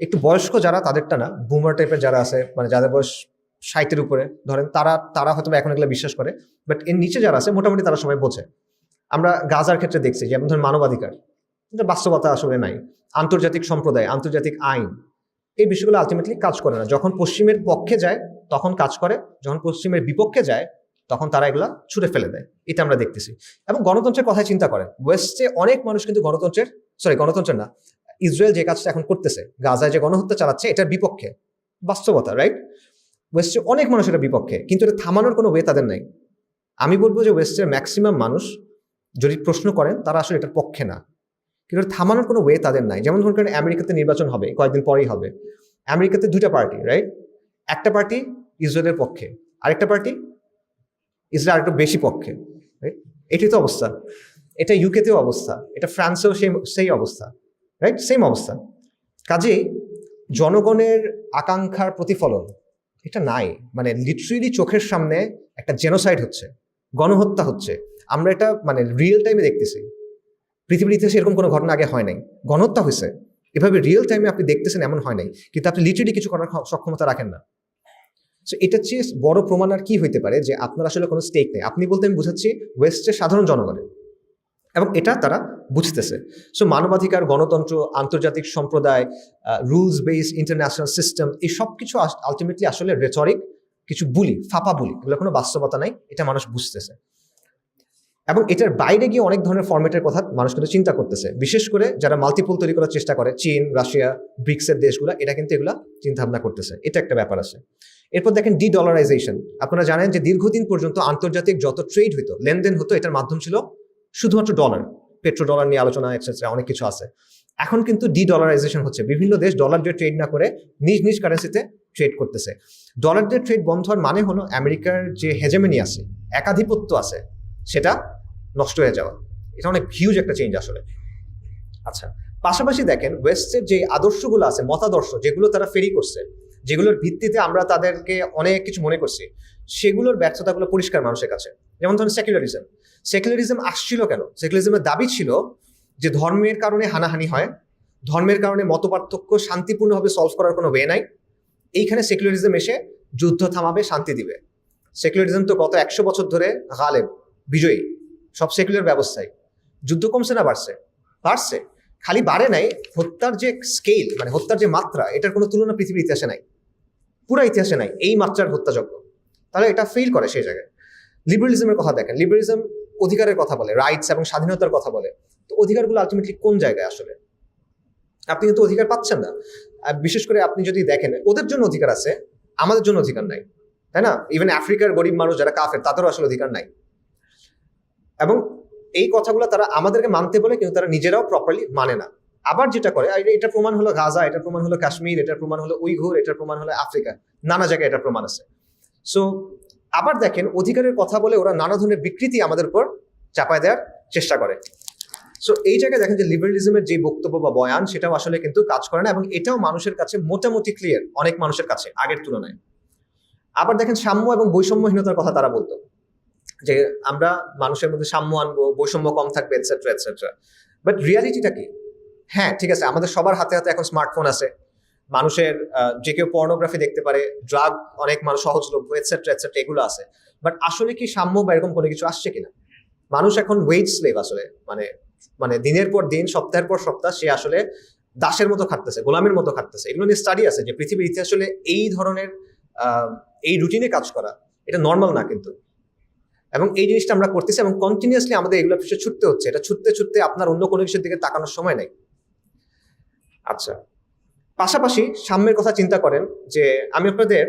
একটু বয়স্ক যারা, তাদেরটা না, বুমার টাইপের যারা আছে, মানে যাদের বয়স 60-এর উপরে ধরেন, তারা হয়তো এখন এগুলো বিশ্বাস করে, বাট এর নিচে যারা আছে মোটামুটি তারা সবাই বোঝে। আমরা গাজার ক্ষেত্রে দেখছি, যেমন ধরেন মানবাধিকার, বাস্তবতা আসলে নাই, আন্তর্জাতিক সম্প্রদায়, আন্তর্জাতিক আইন, এই বিষয়গুলো আলটিমেটলি কাজ করে না। যখন পশ্চিমের পক্ষে যায় তখন কাজ করে, যখন পশ্চিমের বিপক্ষে যায় তখন তারা এগুলা ছুড়ে ফেলে দেয়। এটা আমরা দেখতেছি। এবং গণতন্ত্রের কথা চিন্তা করেন, ওয়েস্টে অনেক মানুষ কিন্তু গণতন্ত্রের না, ইসরায়েল যে কাজটা এখন করতেছে, গাজায় যে গণহত্যা চালাচ্ছে, এটার বিপক্ষে, বাস্তবতা, রাইট? ওয়েস্টে অনেক মানুষ এটার বিপক্ষে, কিন্তু এটা থামানোর কোনো ওয়ে তাদের নাই। আমি বলবো যে ওয়েস্টের ম্যাক্সিমাম মানুষ যদি প্রশ্ন করেন, তারা আসলে এটার পক্ষে না। কিন্তু থামানোর কোনো ওয়ে তাদের নাই। যেমন ধরুন আমেরিকাতে নির্বাচন হবে, কয়েকদিন পরেই হবে। আমেরিকাতে দুইটা পার্টি, রাইট? একটা পার্টি ইসরায়েলের পক্ষে, আরেকটা পার্টি ইসরায়েল আরেকটু বেশি পক্ষে, রাইট? এটাই তো অবস্থা। এটা ইউকেতেও অবস্থা, এটা ফ্রান্সেও সেই অবস্থা, রাইট? সেম অবস্থা। কাজেই জনগণের আকাঙ্ক্ষার প্রতিফলন এটা নাই। মানে লিটারেলি চোখের সামনে একটা জেনোসাইড হচ্ছে, গণহত্যা হচ্ছে। আমরা এটা মানে রিয়েল টাইমে দেখতেছি। পৃথিবীর ইতিহাসে এরকম কোনো ঘটনা আগে হয় নাই। গণহত্যা হয়েছে, এভাবে রিয়েল টাইমে আপনি দেখতেছেন এমন হয় নাই, কিন্তু আপনি লিটারেলি কিছু করার সক্ষমতা রাখেন না। সো এটা চেয়ে বড় প্রমাণ আর কি হইতে পারে যে আপনার আসলে কোনো স্টেক নেই। আপনি বলতে আমি বুঝাচ্ছি ওয়েস্টের সাধারণ জনগণের, এবং এটা তারা বুঝতেছে। সো মানবাধিকার, গণতন্ত্র, আন্তর্জাতিক সম্প্রদায়, রুলস বেসড ইন্টারন্যাশনাল সিস্টেম, এই সব কিছু আলটিমেটলি আসলে রেটরিক, কিছু বুলি, ফাঁপা বুলি, এগুলো কোনো বাস্তবতা নাই, এটা মানুষ বুঝতেছে। এবং এটার বাইরে গিয়ে অনেক ধরনের ফরম্যাটের কথা মানুষ কিন্তু চিন্তা করতেছে, বিশেষ করে যারা মাল্টিপল তৈরি করার চেষ্টা করে, চীন, রাশিয়া, ব্রিক্সের দেশগুলো, এটা কিন্তু এগুলা চিন্তা ভাবনা করতেছে। এটা একটা ব্যাপার আছে। এরপর দেখেন ডলারাইজেশন। আপনারা জানেন যে দীর্ঘদিন পর্যন্ত আন্তর্জাতিক যত ট্রেড হইতো, লেনদেন হতো, এটার মাধ্যম ছিল শুধুমাত্র ডলার, পেট্রো ডলার নিয়ে আলোচনা এক্সেট্রা অনেক কিছু আছে। এখন কিন্তু ডলারাইজেশন হচ্ছে, বিভিন্ন দেশ ডলার দিয়ে ট্রেড না করে নিজ নিজ কারেন্সিতে ট্রেড করতেছে। ডলার দিয়ে ট্রেড বন্ধ হওয়ার মানে হলো আমেরিকার যে হেজেমনি আছে, একাধিপত্য আছে, সেটা নষ্ট হয়ে যাওয়া। এটা অনেক হিউজ একটা চেঞ্জ আসলে। আচ্ছা, পাশাপাশি দেখেন ওয়েস্টের যে আদর্শগুলো আছে, মতাদর্শ যেগুলো তারা ফেরি করছে, যেগুলোর ভিত্তিতে আমরা তাদেরকে অনেক কিছু মনে করছি, সেগুলোর ব্যর্থতাগুলো পরিষ্কার মানুষের কাছে। যেমন ধরেন সেকুলারিজম আসছিল কেন? সেকুলারিজমের দাবি ছিল যে ধর্মের কারণে হানাহানি হয়, ধর্মের কারণে মতপার্থক্য শান্তিপূর্ণভাবে সলভ করার কোনো ওয়ে নাই, এইখানে সেকুলারিজম এসে যুদ্ধ থামাবে, শান্তি দিবে। সেকুলারিজম তো গত 100 বছর ধরে গালেব, বিজয়ী সব সেকুলার ব্যবস্থায়। যুদ্ধ কমছে না বাড়ছে? বাড়ছে। খালি বাড়ে নাই, হত্যার যে স্কেল, মানে হত্যার যে মাত্রা, এটার কোনো তুলনা পৃথিবীর ইতিহাসে নাই, পুরো ইতিহাসে নাই এই মাত্রার হত্যাযজ্ঞ। তাহলে এটা ফেল করে সেই জায়গায়। লিবারেলিজমের কথা দেখেন, লিবারেলিজম অধিকারের কথা বলে, রাইটস এবং স্বাধীনতার কথা বলে। তো অধিকারগুলো আলটিমেটলি কোন জায়গায় আসলে? আপনি কিন্তু অধিকার পাচ্ছেন না। বিশেষ করে আপনি যদি দেখেন, ওদের জন্য অধিকার আছে, আমাদের জন্য অধিকার নাই, তাই না? ইভেন আফ্রিকার গরিব মানুষ যারা কাফের, তাদেরও আসলে অধিকার নাই। এবং এই কথাগুলো তারা আমাদেরকে মানতে বলে, কিন্তু তারা নিজেরাও প্রপারলি মানে না। আবার যেটা করে, এটার প্রমাণ হলো গাজা, এটার প্রমাণ হলো কাশ্মীর, এটার প্রমাণ হলো উইঘুর, এটার প্রমাণ হলো আফ্রিকা, নানা জায়গায় এটার প্রমাণ আছে। সো আবার দেখেন, অধিকারের কথা বলে ওরা নানা ধরনের বিকৃতি আমাদের উপর চাপায় দেওয়ার চেষ্টা করে। সো এই জায়গায় দেখেন যে লিবারেলিজমের যে বক্তব্য বা বয়ান, সেটাও আসলে কিন্তু কাজ করে না, এবং এটাও মানুষের কাছে মোটামুটি ক্লিয়ার, অনেক মানুষের কাছে আগের তুলনায়। আবার দেখেন সাম্য এবং বৈষম্যহীনতার কথা তারা বলতো, যে আমরা মানুষের মধ্যে সাম্য আনবো, বৈষম্য কম থাকবে, এটসেট্রা এটসেট্রা। বাট রিয়ালিটিটা কি? হ্যাঁ, ঠিক আছে, আমাদের সবার হাতে হাতে এখন স্মার্টফোন আছে, মানুষের যে কেউ পর্নোগ্রাফি দেখতে পারে, ড্রাগ অনেক মানুষ সহজলভ্য, এটসেট্রা এটসেট্রা, এগুলো আছে। বাট আসলে কি সাম্য বা এরকম কোনো কিছু আসছে কিনা? মানুষ এখন ওয়েজ স্লেভ আসলে, মানে দিনের পর দিন, সপ্তাহের পর সপ্তাহ সে আসলে দাসের মতো খাটতেছে, গোলামের মতো খাটতেছে। এগুলো নিয়ে স্টাডি আছে যে পৃথিবীর ইতিহাস আসলে এই ধরনের এই রুটিনে কাজ করা এটা নর্মাল না কিন্তু। এবং এই জিনিসটা আমরা করতেছি, এবং কন্টিনিউয়াসলি আমাদের এগুলো পিছিয়ে ছুটতে হচ্ছে। এটা ছুটতে ছুটতে আপনার অন্য কোনো কিছুর দিকে তাকানোর সময় নেই। আচ্ছা, পাশাপাশি সাম্যের কথা চিন্তা করেন যে আমি আপনাদের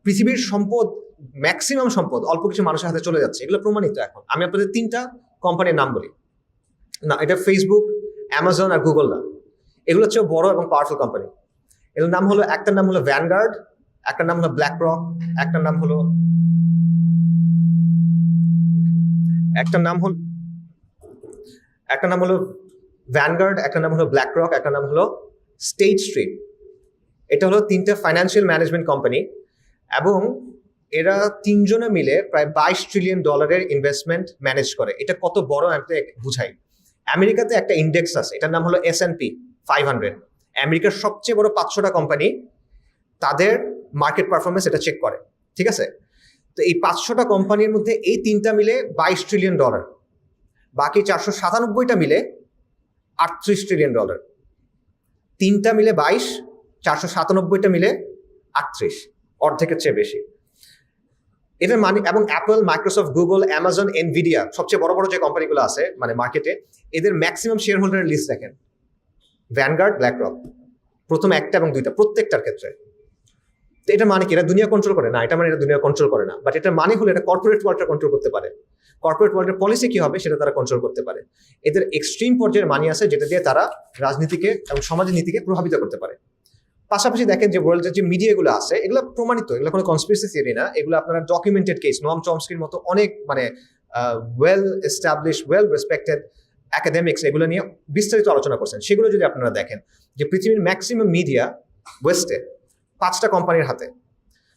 পৃথিবীর সম্পদ, ম্যাক্সিমাম সম্পদ অল্প কিছু মানুষের হাতে চলে যাচ্ছে, এগুলো প্রমাণিত। এখন আমি আপনাদের 3টা কোম্পানির নাম বলি না, এটা ফেসবুক, অ্যামাজন আর গুগল না, এগুলো হচ্ছে বড় এবং পাওয়ারফুল কোম্পানি। এগুলোর নাম হলো, একটার নাম হলো ভ্যানগার্ড, একটার নাম হলো ব্ল্যাক রক, একটার নাম হলো ভ্যানগার্ড, একটা নাম হলো ব্ল্যাক রক, একটা নাম হলো স্টেট স্ট্রিট। এটা হলো 3টা ফাইন্যান্সিয়াল ম্যানেজমেন্ট কোম্পানি, এবং এরা 3জনে মিলে প্রায় $22 ট্রিলিয়ন ইনভেস্টমেন্ট ম্যানেজ করে। এটা কত বড় আমি বুঝাই। আমেরিকাতে একটা ইন্ডেক্স আছে, এটার নাম হলো S&P 500। আমেরিকার সবচেয়ে বড় 500টা কোম্পানি, তাদের মার্কেট পারফরমেন্স এটা চেক করে, ঠিক আছে? তো এই 500টা কোম্পানির মধ্যে এই 3টা মিলে $22 ট্রিলিয়ন, বাকি 497টা মিলে $38 ট্রিলিয়ন। 3টা মিলে 22, 497টা মিলে 38, অর্ধেকের চেয়ে বেশি। এটার মানে, এবং Apple, Microsoft, Google, Amazon, Nvidia, সবচেয়ে বড় বড় যে কোম্পানিগুলো আছে মানে মার্কেটে, এদের ম্যাক্সিমাম শেয়ার হোল্ডারের লিস্ট দেখেন, ভ্যানগার্ড, ব্ল্যাক রক, প্রথম 1টা এবং 2টা, প্রত্যেকটার ক্ষেত্রে। তো এটা মানে কি এটা দুনিয়া কন্ট্রোল করে না, এটা মানে এটা দুনিয়া কন্ট্রোল করে না, বাট এটার মানে হলো এটা কর্পোরেট ওয়ার্ল্ডটা কন্ট্রোল করতে পারে। কর্পোরেট ওয়ার্ল্ডের পলিসি কি হবে সেটা তারা কন্ট্রোল করতে পারে। এদের এক্সট্রিম পর্যায়ের মানি আছে যেটা দিয়ে তারা রাজনীতিকে এবং সমাজের নীতিকে প্রভাবিত করতে পারে। পাশাপাশি দেখেন যে ওয়ার্ল্ডের যে মিডিয়াগুলো আছে এগুলো প্রমাণিত, এগুলো কোনো কনস্পিরেসি থিওরি না, এগুলো আপনারা ডকুমেন্টেড কেস, নোয়াম চমস্কির মতো অনেক মানে well establish well respected academics এগুলো নিয়ে বিস্তারিত আলোচনা করছেন। সেগুলো যদি আপনারা দেখেন যে পৃথিবীর ম্যাক্সিমাম মিডিয়া ওয়েস্টে 5টা কোম্পানির হাতে।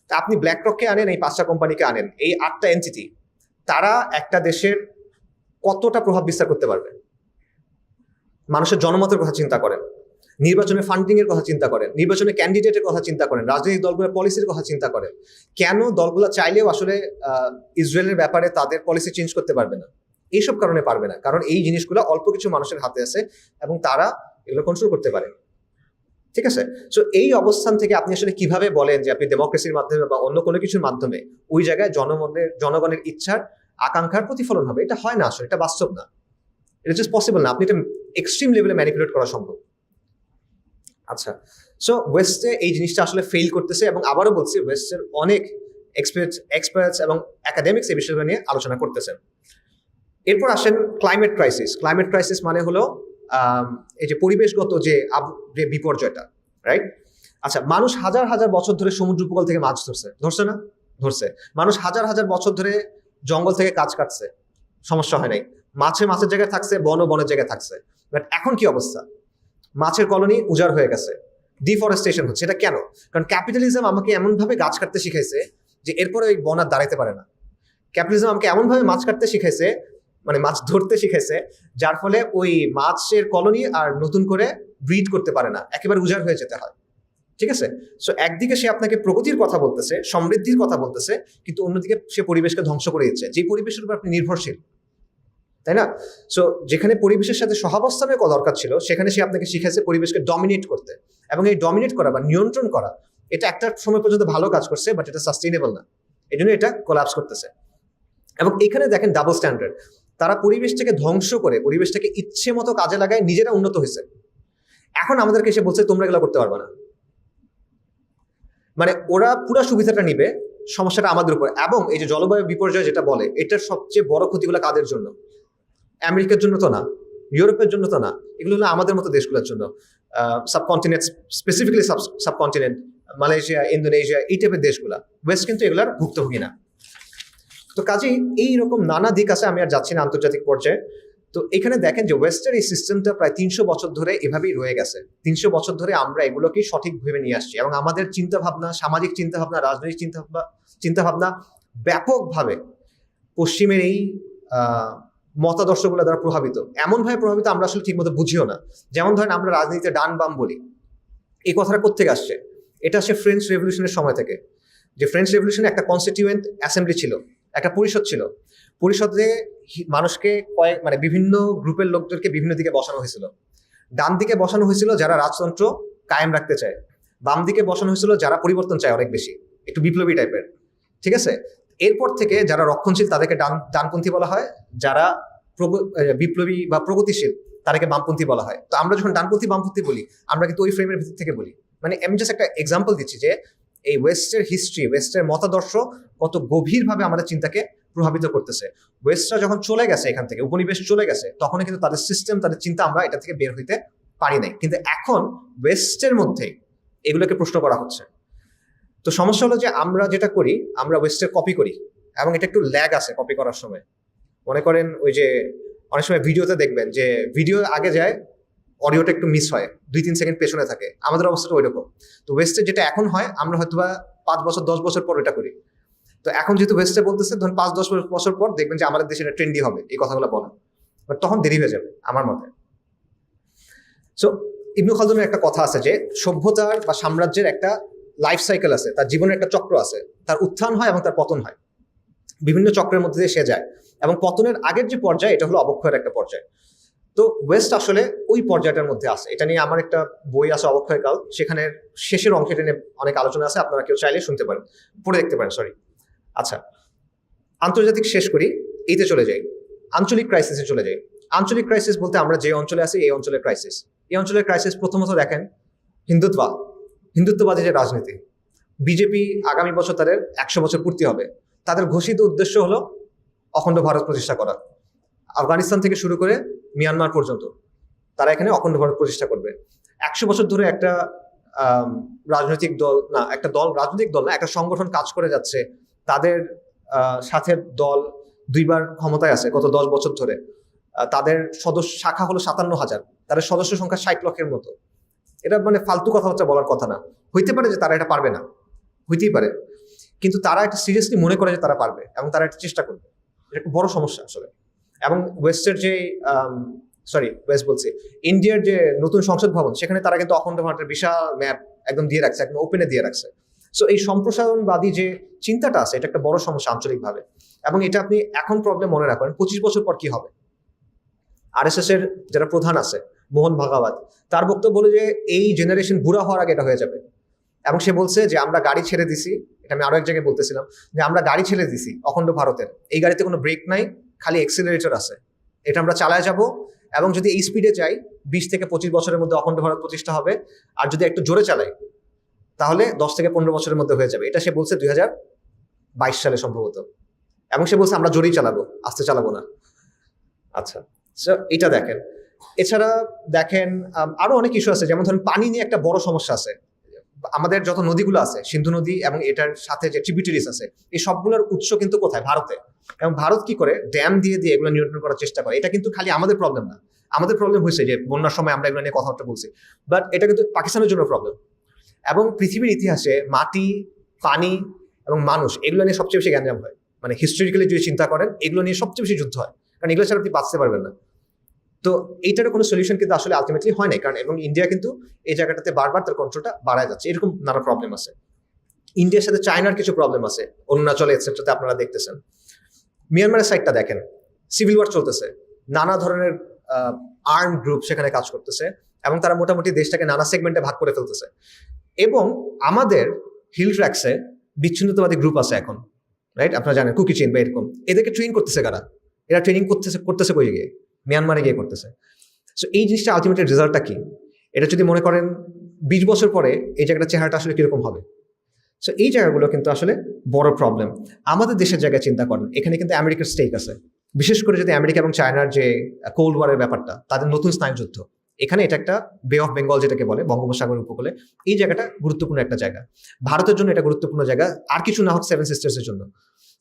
তা আপনি ব্ল্যাক রককে আনেন, এই 5টা কোম্পানিকে আনেন, এই 8টা এন্টিটি তারা একটা দেশের কতটা প্রভাব বিস্তার করতে পারবে? মানুষের জনমতের কথা চিন্তা করেন, নির্বাচনের ফান্ডিং এর কথা চিন্তা করেন, নির্বাচনের ক্যান্ডিডেটের কথা চিন্তা করেন, রাজনৈতিক দলগুলোর পলিসির কথা চিন্তা করেন। কেন দলগুলো চাইলেও আসলে ইসরায়েলের ব্যাপারে তাদের পলিসি চেঞ্জ করতে পারবে না? এইসব কারণে পারবে না, কারণ এই জিনিসগুলো অল্প কিছু মানুষের হাতে আছে এবং তারা এগুলো কন্ট্রোল করতে পারে। ঠিক আছে, সো এই অবস্থান থেকে আপনি আসলে কিভাবে বলেন যে আপনি ডেমোক্রেসির মাধ্যমে বা অন্য কোনো কিছুর মাধ্যমে ওই জায়গায় জনগণের ইচ্ছার আকাঙ্ক্ষার প্রতিফলন হবে? এটা হয় না, আসলে এটা বাস্তব না, এটা জাস্ট পসিবল না। আপনি এটা এক্সট্রিম লেভেলে ম্যানিপুলেট করা সম্ভব। আচ্ছা, সো ওয়েস্টে এই জিনিসটা আসলে ফেল করতেছে, এবং আবারও বলছি ওয়েস্টের অনেক এক্সপার্টস এবং একাডেমিক্স এই বিষয়গুলো নিয়ে আলোচনা করতেছেন। এরপর আসেন ক্লাইমেট ক্রাইসিস। ক্লাইমেট ক্রাইসিস মানে হলো এই যে পরিবেশগত যে বিপর্যয়টা, রাইট? আচ্ছা, মানুষ হাজার হাজার বছর ধরে সমুদ্র উপকূল থেকে মাছ ধরছে না? ধরছে। মানুষ হাজার হাজার বছর ধরে জঙ্গল থেকে গাছ কাটছে, সমস্যা হয় নাই। মাছের জায়গায় থাকছে, বনের জায়গায় থাকছে। বাট এখন কি অবস্থা? মাছের কলোনি উজাড় হয়ে গেছে, ডিফরেস্টেশন হচ্ছে। এটা কেন? কারণ ক্যাপিটালিজম আমাকে এমনভাবে গাছ কাটতে শিখাইছে যে এরপরে ওই বন আর দাঁড়াইতে পারে না। ক্যাপিটালিজম আমাকে এমনভাবে মাছ কাটতে শিখাইছে, মানে মাছ ধরতে শিখাইছে, যার ফলে ওই মাছের কলোনি আর নতুন করে ব্রিড করতে পারে না, একেবারে উজাড় হয়ে যেতে হয়। ঠিক আছে, সো একদিকে সে আপনাকে প্রগতির কথা বলতেছে, সমৃদ্ধির কথা বলতেছে, কিন্তু অন্যদিকে সে পরিবেশকে ধ্বংস করে দিচ্ছে, যে পরিবেশের উপর আপনি নির্ভরশীল, তাই না? সো যেখানে পরিবেশের সাথে সহাবস্থানের দরকার ছিল, সেখানে সে আপনাকে শিখাইছে পরিবেশকে ডমিনেট করতে। এবং এই ডমিনেট করা বা নিয়ন্ত্রণ করা, এটা একটা সময় পর্যন্ত ভালো কাজ করছে, বাট এটা সাস্টেইনেবল না, এই জন্য এটা কোলাপস করতেছে। এবং এখানে দেখেন ডাবল স্ট্যান্ডার্ড। তারা পরিবেশটাকে ধ্বংস করে পরিবেশটাকে ইচ্ছে মতো কাজে লাগায়, নিজেরা উন্নত হয়েছে। এখন আমাদেরকে এসে বলছে তোমরা এগুলো করতে পারবে না। মানে ওরা পুরো সুবিধাটা নিবে, সমস্যাটা আমাদের উপর। এবং এই যে জলবায়ু বিপর্যয় যেটা বলে, এটার সবচেয়ে বড় ক্ষতিগুলো কাদের জন্য? আমেরিকার জন্য তো না, ইউরোপের জন্য তো না, এগুলো হলো আমাদের মতো দেশগুলোর জন্য। Subcontinent, specifically subcontinent, Malaysia, Indonesia, এই টাইপের দেশগুলা। ওয়েস্ট কিন্তু এগুলার ভুক্তভোগী না। তো কাজেই এইরকম নানা দিক আছে, আমি আর যাচ্ছি না আন্তর্জাতিক পর্যায়ে। তো এখানে দেখেন যে ওয়েস্টের এই সিস্টেমটা প্রায় 300 বছর ধরে এভাবেই রয়ে গেছে। 300 বছর ধরে আমরা এগুলোকেই সঠিক ভেবে নিয়ে আসছি, এবং আমাদের চিন্তাভাবনা, সামাজিক চিন্তাভাবনা, রাজনৈতিক চিন্তাভাবনা ব্যাপকভাবে পশ্চিমের এই মতাদর্শগুলো দ্বারা প্রভাবিত। এমনভাবে প্রভাবিত আমরা আসলে ঠিকমতো বুঝিও না। যেমন ধরেন আমরা রাজনীতিতে ডান বাম বলি, এই কথাটা কোত্থেকে আসছে? এটা আসছে ফ্রেঞ্চ রেভলিউশনের সময় থেকে। যে ফ্রেঞ্চ রেভলিউশনে একটা কনস্টিটিউয়েন্ট অ্যাসেম্বলি ছিল, একটা পরিষদ ছিল। পরিষদে মানুষকে মানে বিভিন্ন গ্রুপের লোকদেরকে বিভিন্ন দিকে বসানো হয়েছিল। ডান দিকে বসানো হয়েছিল যারা রাজতন্ত্র কায়েম রাখতে চায়, বাম দিকে বসানো হয়েছিল যারা পরিবর্তন চায় অনেক বেশি, একটু বিপ্লবী টাইপের। ঠিক আছে, এরপর থেকে যারা রক্ষণশীল তাদেরকে ডানপন্থী বলা হয়, যারা বিপ্লবী বা প্রগতিশীল তাদেরকে বামপন্থী বলা হয়। তো আমরা যখন ডানপন্থী বামপন্থী বলি, আমরা কিন্তু ওই ফ্রেমের ভিতর থেকে বলি। মানে আমি জাস্ট একটা এক্সাম্পল দিচ্ছি যে এই ওয়েস্টের হিস্ট্রি, ওয়েস্টের মতাদর্শ কত গভীরভাবে আমাদের চিন্তাকে প্রভাবিত করতেছে। ওয়েস্টরা যখন চলে গেছে এখান থেকে, উপনিবেশ চলে গেছে, তখন কিন্তু তাদের সিস্টেম, তাদের চিন্তা আমরা এটা থেকে বের হইতে পারি নাই। কিন্তু এখন ওয়েস্টের মধ্যে এগুলোকে প্রশ্ন করা হচ্ছে। তো সমস্যা হলো যে আমরা যেটা করি, আমরা ওয়েস্টের কপি করি, এবং এটা একটু ল্যাগ আছে কপি করার সময়। মনে করেন ওই যে অনেক সময় ভিডিওতে দেখবেন যে ভিডিও আগে যায়, অডিওটা একটু মিস হয়, 2-3 সেকেন্ড পেছনে থাকে। আমাদের অবস্থাটা ওই রকম। তো ওয়েস্টে যেটা এখন হয়, আমরা হয়তোবা 5 বছর 10 বছর পর এটা করি। তো এখন যেহেতু ওয়েস্টে বলতেছে, ধরুন 5-10 বছর পর দেখবেন যে আমাদের দেশে এটা ট্রেন্ডি হবে এই কথাগুলো বলা, বাট তখন দেরি হয়ে যাবে আমার মতে। সো ইবনে খালদুনের একটা কথা আছে যে সভ্যতার বা সাম্রাজ্যের একটা লাইফ সাইকেল আছে, তার জীবনের একটা চক্র আছে, তার উত্থান হয় এবং তার পতন হয়, বিভিন্ন চক্রের মধ্যে দিয়ে সে যায়। এবং পতনের আগের যে পর্যায়, এটা হলো অবক্ষয়ের একটা পর্যায়। তো ওয়েস্ট আসলে ওই পর্যায়টার মধ্যে আছে। এটা নিয়ে আমার একটা বই আছে, অবক্ষয়কাল, সেখানে শেষের অংশটা নিয়ে অনেক আলোচনা আছে, আপনারা কেউ চাইলে শুনতে পারেন, পড়ে দেখতে পারেন, সরি। আচ্ছা, আন্তর্জাতিক শেষ করি, এইতে চলে যাই, আঞ্চলিক ক্রাইসিসে চলে যাই। আঞ্চলিক ক্রাইসিস বলতে আমরা যে অঞ্চলে আছি এই অঞ্চলের ক্রাইসিস। এই অঞ্চলের ক্রাইসিস প্রথমত দেখেন হিন্দুত্ববাদী যে রাজনীতি, বিজেপি আগামী বছর তাদের 100 বছর পূর্তি হবে, তাদের ঘোষিত উদ্দেশ্য হলো অখণ্ড ভারত প্রতিষ্ঠা করা। আফগানিস্তান থেকে শুরু করে মিয়ানমার পর্যন্ত তারা এখানে অখণ্ড ভারত প্রতিষ্ঠা করবে। 100 বছর ধরে একটা রাজনৈতিক দল না, একটা সংগঠন কাজ করে যাচ্ছে, তাদের সাথে দল 2বার ক্ষমতায় আছে গত 10 বছর ধরে। তাদের সদস্য শাখা হলো 57,000, তাদের সদস্য সংখ্যা 60 লক্ষের মতো। এটা মানে ফালতু কথাবার্তা বলার কথা না। হইতে পারে যে তারা এটা পারবে না, হইতেই পারে, কিন্তু তারা একটা সিরিয়াসলি মনে করে যে তারা পারবে এবং তারা একটা চেষ্টা করবে। এটা একটা বড় সমস্যা আসলে। এবং ওয়েস্টের যে ওয়েস্ট বলছি, ইন্ডিয়ার যে নতুন সংসদ ভবন, সেখানে তারা কিন্তু অখণ্ড ভারতের বিশাল ম্যাপ একদম দিয়ে রাখছে, একদম ওপেনে দিয়ে রাখছে। সো এই সম্প্রসারণবাদী যে চিন্তাটা আছে, এটা একটা বড় সমস্যা আঞ্চলিকভাবে। এবং এটা আপনি এখন প্রবলেম মনে রাখেন, 25 বছর পর কি হবে। আরএসএস এর যারা প্রধান আছে, মোহন ভাগাবত, তার বক্তব্য বলে যে এই জেনারেশন বুড়া হওয়ার আগে এটা হয়ে যাবে। এবং সে বলছে যে আমরা গাড়ি ছেড়ে দিছি, এটা আমি আরো এক জায়গায় বলতেছিলাম, যে আমরা গাড়ি ছেড়ে দিছি অখণ্ড ভারতের, এই গাড়িতে কোনো ব্রেক নাই, খালি এক্সিলারেটর আছে, এটা আমরা চালায় যাব, এবং যদি এই স্পিডে যাই 20 থেকে 25 বছরের মধ্যে অখণ্ড ভারত প্রতিষ্ঠা হবে। আর যদি একটু জোরে চালাই তাহলে 10 থেকে 15 বছরের মধ্যে হয়ে যাবে। এটা সে বলছে 2022 সালে সম্ভবত। এবং সে বলছে আমরা জোরেই চালাবো, আস্তে চালাবো না। আচ্ছা, এটা দেখেন। এছাড়া দেখেন আরো অনেক ইস্যু আছে, যেমন ধরেন পানি নিয়ে একটা বড় সমস্যা আছে। আমাদের যত নদীগুলো আছে, সিন্ধু নদী এবং এটার সাথে যে ট্রিবিউটারিজ আছে, এই সবগুলোর উৎস কিন্তু কোথায়? ভারতে। এবং ভারত কি করে ড্যাম দিয়ে দিয়ে এগুলো নিয়ন্ত্রণ করার চেষ্টা করে। এটা কিন্তু খালি আমাদের প্রবলেম না, আমাদের প্রবলেম হয়েছে যে বন্যার সময় আমরা এগুলো নিয়ে কথাবার্তা বলছি, বাট এটা কিন্তু পাকিস্তানের জন্য প্রবলেম। এবং পৃথিবীর ইতিহাসে মাটি, পানি এবং মানুষ এগুলো নিয়ে সবচেয়ে বেশি গ্যাঞ্জাম হয়। মানে হিস্টোরিক্যালি যদি চিন্তা করেন, এগুলো নিয়ে সবচেয়ে বেশি যুদ্ধ হয়, কারণ এগুলো ছাড়া আপনি বাঁচতে পারবেন না। তো এইটার কোনো সলিউশন কিন্তু আসলে আলটিমেটলি হয় নাই, কারণ এবং ইন্ডিয়া কিন্তু এই জায়গাটাতে বারবার তার কন্ট্রোলটা বাড়ায় যাচ্ছে। এরকম নানা প্রবলেম আছে। ইন্ডিয়ার সাথে চায়নার কিছু প্রবলেম আছে, অরুণাচলে এটসেট্রাতে আপনারা দেখতেছেন। মিয়ানমারের সাইডটা দেখেন, সিভিল ওয়ার চলতেছে, নানা ধরনের আর্ম গ্রুপ সেখানে কাজ করতেছে, এবং তারা মোটামুটি দেশটাকে নানা সেগমেন্টে ভাগ করে ফেলতেছে। এবং আমাদের হিল ট্র্যাক্সে বিচ্ছিন্নতাবাদী গ্রুপ আছে এখন, রাইট? আপনারা জানেন কুকি চেইন বা এরকম, এদেরকে ট্রেন করতেছে কারা? এরা ট্রেনিং করতেছে কই গিয়ে? মিয়ানমারে গিয়ে করতেছে। সো এই জিনিসটা আলটিমেটলি রেজাল্টটা কি? এটা যদি মনে করেন 20 বছর পরে এই জায়গাটা চেহারাটা আসলে কিরকম হবে। সো এই জায়গাগুলো কিন্তু আসলে বড় প্রবলেম। আমাদের দেশের জায়গায় চিন্তা করেন, এখানে কিন্তু আমেরিকার স্টেক আছে, বিশেষ করে যদি আমেরিকা এবং চায়নার যে কোল্ড ওয়ারের ব্যাপারটা, তাদের নতুন স্নায়ুযুদ্ধ, এখানে এটা একটা বে অফ বেঙ্গল যেটাকে বলে, বঙ্গোপসাগর উপকূলে, এই জায়গাটা গুরুত্বপূর্ণ একটা জায়গা। ভারতের জন্য এটা গুরুত্বপূর্ণ জায়গা, আর কিছু না হোক 7 সিস্টার্সের জন্য।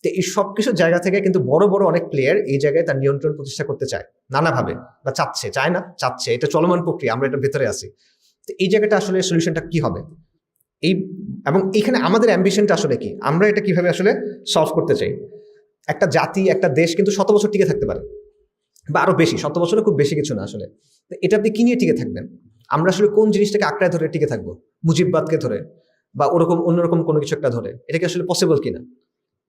তো এই সব কিছু জায়গা থেকে কিন্তু বড় বড় অনেক প্লেয়ার এই জায়গায় তার নিয়ন্ত্রণ প্রতিষ্ঠা করতে চায় নানাভাবে, বা চায় না, এটা চলমান প্রক্রিয়া, আমরা এটার ভেতরে আছি। তো এই জায়গাটা আসলে সলিউশনটা কি হবে? এবং এখানে আমাদের অ্যাম্বিশনটা আসলে কি, আমরা এটা কিভাবে আসলে সলভ করতে চাই? একটা জাতি, একটা দেশ কিন্তু 100 বছর টিকে থাকতে পারে, বা আরো বেশি। 100 বছরে খুব বেশি কিছু না আসলে। এটা আপনি কি নিয়ে টিকে থাকবেন? আমরা আসলে কোন জিনিসটাকে আঁকড়ায় ধরে টিকে থাকবো? মুজিববাদকে ধরে, বা ওরকম অন্যরকম কোনো কিছু একটা ধরে? এটা কি আসলে পসিবল কিনা?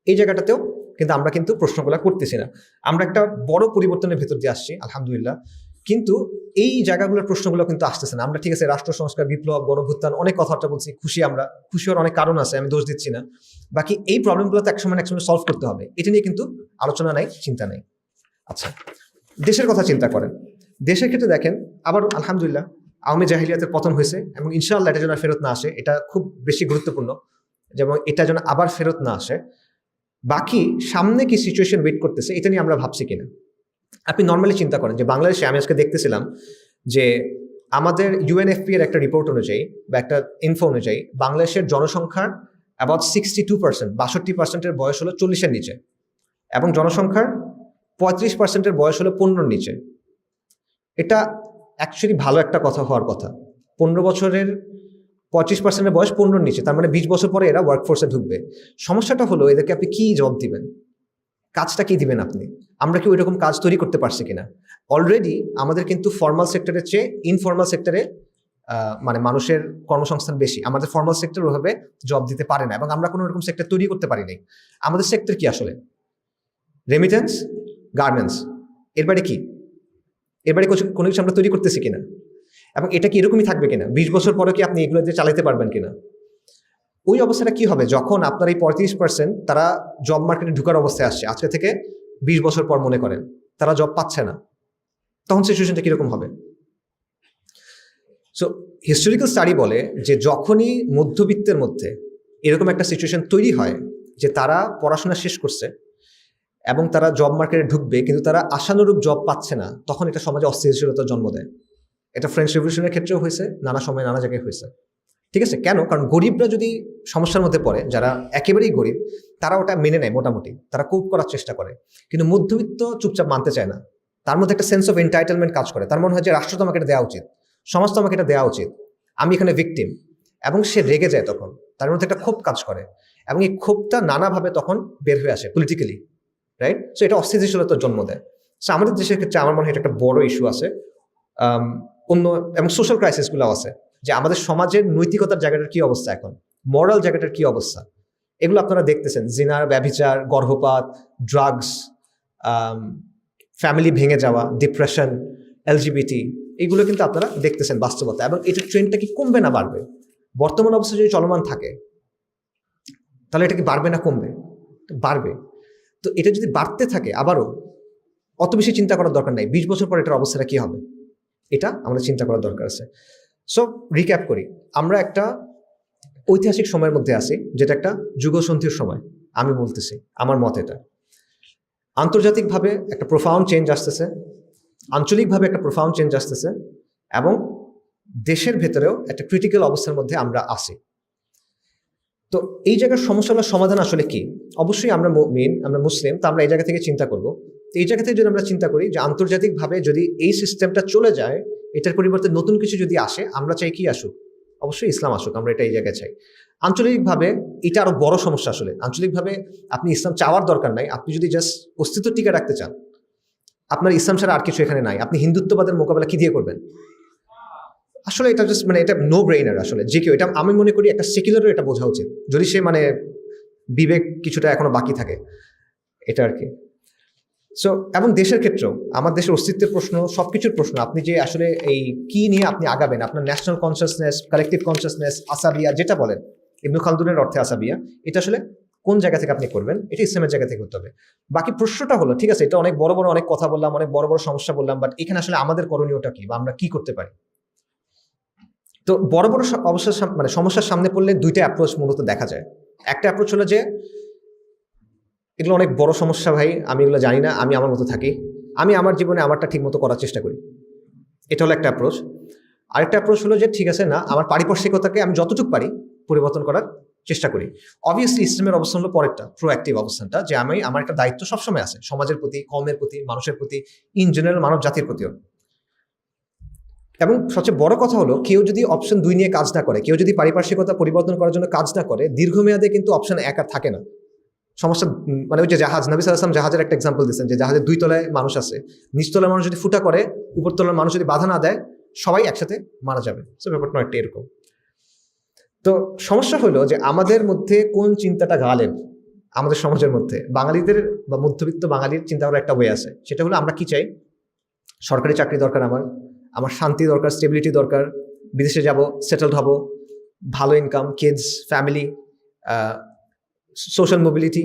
এই জায়গাটাতেও কিন্তু আমরা কিন্তু প্রশ্নগুলো করতেছি না। আমরা একটা বড় পরিবর্তনের ভেতর দিয়ে আসছি আলহামদুলিল্লাহ, কিন্তু এই জায়গাগুলোর প্রশ্নগুলো কিন্তু আসতেছে না। আমরা ঠিক আছে রাষ্ট্র সংস্কার, বিপ্লব, গণভ্যুত্থান, অনেক কথাবার্তা বলছি, আমরা খুশি হওয়ার অনেক কারণ আছে, আমি দোষ দিচ্ছি না। বাকি এই প্রবলেমগুলো তো একসময় সলভ করতে হবে, এটা নিয়ে কিন্তু আলোচনা নাই, চিন্তা নাই। আচ্ছা, দেশের কথা চিন্তা করেন। দেশের ক্ষেত্রে দেখেন, আবার আলহামদুলিল্লাহ আওয়ামী জাহিলিয়াতের পতন হয়েছে, এবং ইনশাআল্লাহ এটা যেন ফেরত না আসে, এটা খুব বেশি গুরুত্বপূর্ণ, যেমন এটা যেন আবার ফেরত না আসে। বাকি সামনে কি সিচুয়েশন ওয়েট করতেছে, এটা নিয়ে আমরা ভাবছি কিনা। আপনি নর্মালি চিন্তা করেন যে বাংলাদেশে, আমি আজকে দেখতেছিলাম যে আমাদের ইউএনএফপি এর একটা রিপোর্ট অনুযায়ী বা একটা ইনফো অনুযায়ী, বাংলাদেশের জনসংখ্যার অ্যাবাউট 62%, 62%-এর বয়স হলো 40-এর নিচে, এবং জনসংখ্যার 35%-এর বয়স হলো 15-এর নিচে। এটা অ্যাকচুয়ালি ভালো একটা কথা হওয়ার কথা। 15 বছরের 25%-এর বয়স 15-এর নিচে, তার মানে 20 বছর পরে এরা ওয়ার্কফোর্সে ঢুকবে। সমস্যাটা হলো এদেরকে আপনি কি জবাব দিবেন, কাজটা কি দিবেন আপনি? আমরা কি ওই রকম কাজ তৈরি করতে পারছি কিনা? অলরেডি আমাদের কিন্তু ফর্মাল সেক্টরের চেয়ে ইনফর্মাল সেক্টরে মানে মানুষের কর্মসংস্থান বেশি। আমাদের ফর্মাল সেক্টর ওভাবে জব দিতে পারে না, এবং আমরা কোনো রকম সেক্টর তৈরি করতে পারি নাই। আমাদের সেক্টর কি আসলে? রেমিটেন্স, গার্মেন্টস, এর বাইরে কি? এর বাইরে কোনো কিছু আমরা তৈরি করতেছি কিনা? এবং এটা কি এরকমই থাকবে কিনা? 20 বছর পরে কি আপনি এগুলো দিয়ে চালাতে পারবেন কিনা? ওই অবস্থাটা কি হবে যখন আপনার এই 35% তারা জব মার্কেটে ঢুকার অবস্থায় আসছে, আজকে থেকে 20 বছর পর মনে করেন তারা জব পাচ্ছে না, তখন সিচুয়েশনটা কিরকম হবে? সো হিস্টোরিক্যাল স্টাডি বলে যে যখনই মধ্যবিত্তের মধ্যে এরকম একটা সিচুয়েশন তৈরি হয় যে তারা পড়াশোনা শেষ করছে এবং তারা জব মার্কেটে ঢুকবে, কিন্তু তারা আশানুরূপ জব পাচ্ছে না, তখন এটা সমাজে অস্থিতিশীলতার জন্ম দেয়। এটা ফ্রেঞ্চ রেভলিউশনের ক্ষেত্রেও হয়েছে, নানা সময় নানা জায়গায় হয়েছে। ঠিক আছে, কেন? কারণ গরিবরা যদি সমস্যার মধ্যে পড়ে, যারা একেবারেই গরিব, তারা ওটা মেনে নেয়, মোটামুটি তারা কোপ করার চেষ্টা করে, কিন্তু মধ্যবিত্ত চুপচাপ মানতে চায় না। তার মধ্যে একটা সেন্স অফ এন্টাইটেলমেন্ট কাজ করে, তার মনে হয় যে রাষ্ট্র তো আমাকে এটা দেওয়া উচিত, সমাজ তো আমাকে এটা দেওয়া উচিত, আমি এখানে ভিকটিম। এবং সে রেগে যায়, তখন তার মধ্যে একটা ক্ষোভ কাজ করে, এবং এই ক্ষোভটা নানাভাবে তখন বের হয়ে আসে পলিটিক্যালি, রাইট? সো এটা অস্থিতিশীলতার জন্ম দেয়। সো আমাদের দেশের ক্ষেত্রে আমার মনে হয় এটা একটা বড় ইস্যু আছে। অন্য এবং সোশ্যাল ক্রাইসিসগুলো আছে, যে আমাদের সমাজের নৈতিকতার জায়গাটার কি অবস্থা, এখন মরাল জায়গাটার কি অবস্থা, এগুলো আপনারা দেখতেছেন। জিনার, ব্যভিচার, গর্ভপাত, ড্রাগস, ফ্যামিলি ভেঙে যাওয়া, ডিপ্রেশন, এলজিবিটি, এগুলো কিন্তু আপনারা দেখতেছেন বাস্তবতা। এবং এটার ট্রেন্ডটা কি কমবে না বাড়বে? বর্তমান অবস্থা যদি চলমান থাকে, তাহলে এটা কি বাড়বে না কমবে? বাড়বে। তো এটা যদি বাড়তে থাকে আবারও, অত বেশি চিন্তা করার দরকার নাই 20 বছর পর এটার অবস্থাটা কি হবে, এটা আমাদের চিন্তা করার দরকার আছে। সো রিক্যাপ করি, আমরা একটা ঐতিহাসিক সময়ের মধ্যে আছি, যেটা একটা যুগসন্ধির সময়। আমি বলতেছি আমার মত, এটা আন্তর্জাতিকভাবে একটা প্রোফাউন্ড চেঞ্জ আসতেছে, আঞ্চলিকভাবে একটা প্রোফাউন্ড চেঞ্জ আসতেছে, এবং দেশের ভেতরেও একটা ক্রিটিক্যাল অবস্থার মধ্যে আমরা আছি। তো এই জায়গার সমস্যাগুলোর সমাধান আসলে কি? অবশ্যই আমরা আমরা মুসলিম, তো আমরা এই জায়গা থেকে চিন্তা করব। তো এই জায়গা থেকে যদি আমরা চিন্তা করি যে আন্তর্জাতিকভাবে যদি এই সিস্টেমটা চলে যায়, এটার পরিবর্তে নতুন কিছু যদি আসে, আমরা চাই কি আসুক? অবশ্যই ইসলাম আসুক, আমরা এটা এই জায়গায় চাই। আঞ্চলিকভাবে এটা আরো বড় সমস্যা আসলে। আঞ্চলিকভাবে আপনি ইসলাম চাওয়ার দরকার নাই, আপনি যদি জাস্ট অস্তিত্ব টিকে রাখতে চান, আপনার ইসলাম ছাড়া আর কিছু এখানে নাই। আপনি হিন্দুত্ববাদের মোকাবেলা কি দিয়ে করবেন? আসলে এটা জাস্ট এটা নো ব্রেইনার আসলে, যে কেউ এটা, আমি মনে করি একটা সেকুলারও এটা বোঝা উচিত, যদি সে বিবেক কিছুটা এখনো বাকি থাকে, এটা আর কি। সো এবং দেশের ক্ষেত্রেও, আমার দেশের অস্তিত্বের প্রশ্ন, সবকিছুর প্রশ্ন, আপনি যে আসলে এই কি নিয়ে আপনি আগাবেন, আপনার ন্যাশনাল কনসিয়াসনেস, কালেকটিভ কনসিয়াসনেস, আসাবিয়া যেটা বলেন, ইবনে খালদুনের অর্থে আসাবিয়া, এটা আসলে কোন জায়গা থেকে আপনি করবেন, এটা ইসলামের জায়গা থেকে করতে হবে। বাকি প্রশ্নটা হলো, ঠিক আছে, এটা অনেক বড় বড় অনেক কথা বললাম, অনেক বড় বড় সমস্যা বললাম, বাট এখানে আসলে আমাদের করণীয়টা কি, বা আমরা কি করতে পারি? তো বড় বড় অবস্থার সমস্যার সামনে পড়লে দুইটা অ্যাপ্রোচ মূলত দেখা যায়। একটা অ্যাপ্রোচ হলো যে এগুলো অনেক বড় সমস্যা ভাই, আমি এগুলো জানি না, আমি আমার মতো থাকি, আমি আমার জীবনে আমারটা ঠিক মতো করার চেষ্টা করি, এটা হলো একটা অ্যাপ্রোচ। আরেকটা অ্যাপ্রোচ হলো যে ঠিক আছে, না, আমার পারিপার্শ্বিকতাকে আমি যতটুকু পারি পরিবর্তন করার চেষ্টা করি। অবভিয়াসলি ইসলামের অবস্থান হলো পরেরটা, প্রোঅ্যাক্টিভ অবস্থানটা, যে আমার একটা দায়িত্ব সবসময় আছে সমাজের প্রতি, কমের প্রতি, মানুষের প্রতি, ইন জেনারেল মানব জাতির প্রতিও। এবং সবচেয়ে বড় কথা হলো, কেউ যদি অপশন 2 নিয়ে কাজ না করে, কেউ যদি পারিপার্শ্বিকতা পরিবর্তন করার জন্য কাজ না করে, দীর্ঘমেয়াদে কিন্তু অপশন 1 আর থাকে না। সমস্যা ওই যে জাহাজ, নবী সাল্লাল্লাহু আলাইহি ওয়াসাল্লাম জাহাজের একটা এক্সাম্পল দিচ্ছেন, যে জাহাজের 2 তলায় মানুষ আছে, নিচতলার মানুষ যদি ফুটা করে, উপরতলার মানুষ যদি বাধা না দেয়, সবাই একসাথে মারা যাবে। সো ব্যাপারটা একটা এরকম। তো সমস্যা হলো যে আমাদের মধ্যে কোন চিন্তাটা গালেব, আমাদের সমাজের মধ্যে বাঙালিদের বা মধ্যবিত্ত বাঙালির চিন্তা করার একটা ওয়ে আছে, সেটা হলো আমরা কি চাই? সরকারি চাকরি দরকার, আমার শান্তি দরকার, স্টেবিলিটি দরকার, বিদেশে যাব, সেটেলড হব, ভালো income, kids, family, social mobility,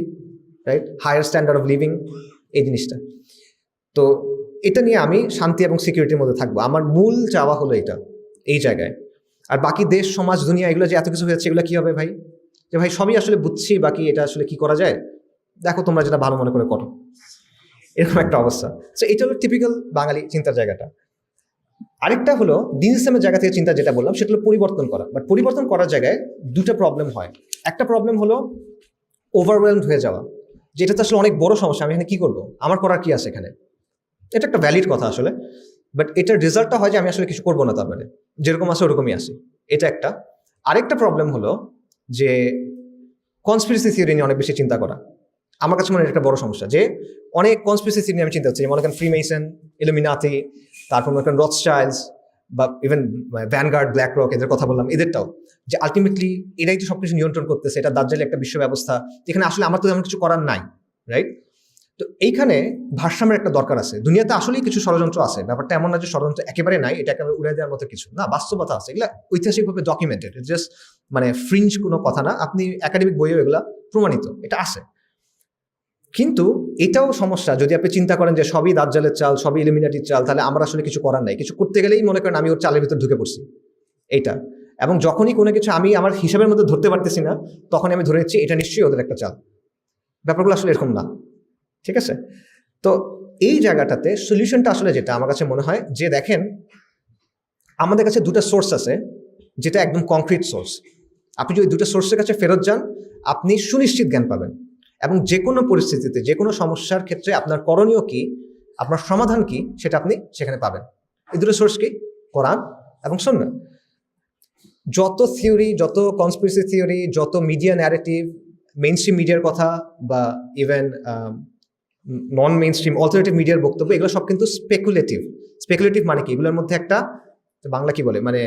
right, higher standard of living, এই জিনিসটা। তো এটা নিয়ে আমি শান্তি এবং সিকিউরিটির মধ্যে থাকবো, আমার মূল চাওয়া হলো এটা, এই জায়গায়। আর বাকি দেশ, সমাজ, দুনিয়া, এগুলো যে এত কিছু হয়েছে, এগুলো কি হবে ভাই? যে ভাই সবই আসলে বুঝছি, বাকি এটা আসলে কি করা যায়, দেখো তোমরা যেটা ভালো মনে করে করো, এরকম একটা অবস্থা। সো এটা হলো টিপিক্যাল বাঙালি চিন্তার জায়গাটা। আরেকটা হলো দিন ইসলামের জায়গা থেকে চিন্তা, যেটা বললাম, সেটা হলো পরিবর্তন করা। বাট পরিবর্তন করার জায়গায় দুটো প্রবলেম হয়। একটা প্রবলেম হলো ওভারওয়েলমড হয়ে যাওয়া, যেটা তো আসলে অনেক বড় সমস্যা, আমি এখানে কি করবো, আমার করার কি আছে এখানে? এটা একটা ভ্যালিড কথা আসলে, বাট এটার রেজাল্টটা হয় যে আমি আসলে কিছু করবো না, তার যেরকম আছে ওরকমই আসি, এটা একটা। আরেকটা প্রবলেম হলো যে কনস্পিরেসি থিওরি নিয়ে অনেক বেশি চিন্তা করা। আমার কাছে মনে হয় একটা বড় সমস্যা, যে অনেক কনস্পিরেসি থিওরি নিয়ে আমি চিন্তা করছি, মনে করেন ফ্রিমেসন, ইলুমিনাতি, তারপর মনে করেন রথশাইল্ডস, বা ইভেন ভ্যানগার্ড, ব্ল্যাক রক, এদের কথা বললাম, এদেরটাও, যে আলটিমেটলি এরাই তো সবকিছু নিয়ন্ত্রণ করতেছে, এটা দাজ্জালি একটা বিশ্ব ব্যবস্থা, এখানে আসলে আমার তো তেমন কিছু করার নাই, রাইট? তো এইখানে ভারসাম্যের একটা দরকার আছে। দুনিয়াতে আসলেই কিছু ষড়যন্ত্র আছে, ব্যাপারটা এমন না যে ষড়যন্ত্র একেবারে নাই, এটা একেবারে উড়াই দেওয়ার মতো কিছু না, বাস্তবতা আছে, এগুলা ঐতিহাসিকভাবে ডকুমেন্টেড, জাস্ট ফ্রিঞ্জ কোনো কথা না, আপনি একাডেমিক বইয়েও এগুলা প্রমাণিত, এটা আছে। কিন্তু এটাও সমস্যা, যদি আপনি চিন্তা করেন যে সবই দাজ্জালের চাল, সবই ইলুমিনাটির চাল, তাহলে আমরা আসলে কিছু করার নাই, কিছু করতে গেলেই মনে করেন আমি ওর চালের ভিতর ঢুকে পড়ছি, এইটা। এবং যখনই কোনো কিছু আমি আমার হিসাবের মধ্যে ধরতে পারতেছি না, তখন আমি ধরে নিচ্ছি এটা নিশ্চয়ই ওদের একটা চাল। ব্যাপারগুলো আসলে এরকম না, ঠিক আছে? তো এই জায়গাটাতে সলিউশনটা আসলে যেটা আমার কাছে মনে হয় যে, দেখেন আমাদের কাছে দুটো সোর্স আছে, যেটা একদম কংক্রিট সোর্স। আপনি যদি দুটো সোর্সের কাছে ফেরত যান, আপনি সুনিশ্চিত জ্ঞান পাবেন, এবং যে কোনো পরিস্থিতিতে যে কোনো সমস্যার ক্ষেত্রে আপনার করণীয় কি, আপনার সমাধান কি, সেটা আপনি সেখানে পাবেন। এই দুটো সোর্স কি? কোরআন এবং সুন্নাহ। যত থিওরি, যত কনস্পিরেসি থিওরি, যত মিডিয়া ন্যারেটিভ, মেইনস্ট্রিম মিডিয়ার কথা বা ইভেন নন মেইনস্ট্রিম অল্টারনেটিভ মিডিয়ার বক্তব্য, এগুলো সব কিন্তু স্পেকুলেটিভ। স্পেকুলেটিভ মানে কি? এগুলোর মধ্যে একটা বাংলা কি বলে, মানে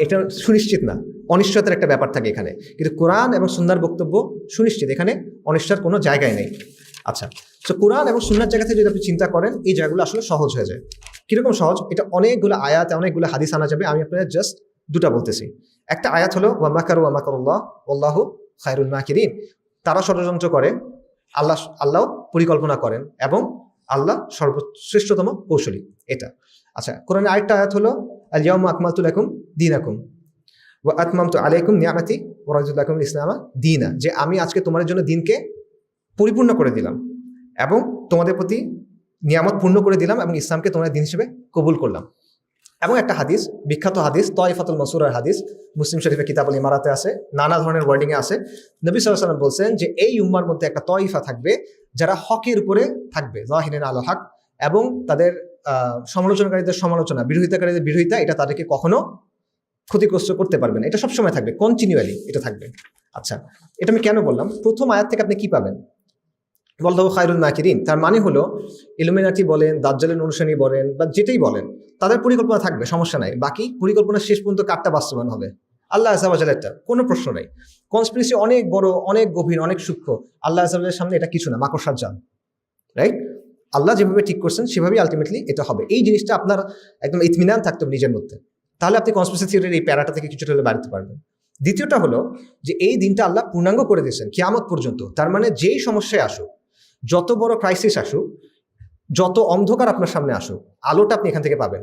এটা সুনিশ্চিত না, অনিশ্চয়তার একটা ব্যাপার থাকে এখানে। কিন্তু কোরআন এবং সুন্নাহর বক্তব্য সুনিশ্চিত, এখানে অনিশ্চয়তার কোনো জায়গায় নেই। আচ্ছা, তো কোরআন এবং সুন্নাহর জায়গা থেকে যদি আপনি চিন্তা করেন, এই জায়গাগুলো আসলে সহজ হয়ে যায়। কিরকম সহজ? এটা অনেকগুলো আয়াত, অনেকগুলো হাদিস আনা যাবে। আমি আপনাদের জাস্ট দুটা বলতেছি। একটা আয়াত হলো ওয়া মাকারু ওয়া মাকারুল্লাহ ওয়াল্লাহু খায়রুল মাকিরিন। তারা ষড়যন্ত্র করে, আল্লাহ পরিকল্পনা করেন, এবং আল্লাহ সর্বশ্রেষ্ঠতম কৌশলী। এটা আচ্ছা। কোরআনের আরেকটা আয়াত হলো আল ইয়াউমা আকমালতু লাকুম দীনাকুম ওয়া আতমামতু আলাইকুম নিআমাতি ওয়া রাদিতু লাকুমুল ইসলামা দীনা। যে আমি আজকে তোমাদের জন্য দিনকে পরিপূর্ণ করে দিলাম এবং তোমাদের প্রতি নিয়ামত পূর্ণ করে দিলাম, এবং ইসলামকে তোমাদের দিন হিসেবে কবুল করলাম। এবং একটা হাদিস, বিখ্যাত হাদিস, তয়ফাতুল মানসুরার হাদিস, মুসলিম শরীফের কিতাবুল ইমারাতে আছে, নানা ধরনের ওয়ার্ডিংয়ে আছে। নবী সাল্লাল্লাহু আলাইহি ওয়াসাল্লাম বলছেন যে এই উম্মার মধ্যে একটা তয়ফা থাকবে যারা হকের উপরে থাকবে, যাহিরিন আলা হক, এবং তাদের সমালোচনাকারীদের সমালোচনা, বিরোধিতাকারীদের বিরোধিতা, এটা তাদেরকে কখনো ক্ষতিগ্রস্ত করতে পারবে না। এটা সবসময় থাকবে, কন্টিনিউয়ালি এটা থাকবে। আচ্ছা, এটা আমি কেন বললাম? প্রথম আয়াত থেকে আপনি কি পাবেন? ওয়াল্লাহু খায়রুল মাকিরিন, তার মানে হলো ইলুমিনাটি বলেন, দাজ্জালের অনুসারী বলেন, বা যেটাই বলেন, তাদের পরিকল্পনা থাকবে, সমস্যা নাই। বাকি পরিকল্পনা শেষ পর্যন্ত কারটা বাস্তবায়ন হবে? আল্লাহ আযজা ওয়া জাল্লারটা, কোনো প্রশ্ন নাই। কনস্পিরেসি অনেক বড়, অনেক গভীর, অনেক সূক্ষ্ম। আল্লাহ আযজা ওয়া জাল্লার সামনে এটা কিছু না, মাকড়সার জাল, রাইট? আল্লাহ যেভাবে ঠিক করছেন সেভাবেই আলটিমেটলি এটা হবে। এই জিনিসটা আপনার একদম ইতমিনান থাকতে হবে নিজের মধ্যে, তাহলে আপনি কনস্পিরেসি থিওরির এই প্যারাটা থেকে কিছুটা হলে বাড়তে পারবেন। দ্বিতীয়টা হলো যে এই দিনটা আল্লাহ পূর্ণাঙ্গ করে দিয়েছেন কিয়ামত পর্যন্ত। তার মানে যেই সমস্যায় আসুক, যত বড় ক্রাইসিস আসুক, যত অন্ধকার আপনার সামনে আসুক, আলোটা আপনি এখান থেকে পাবেন।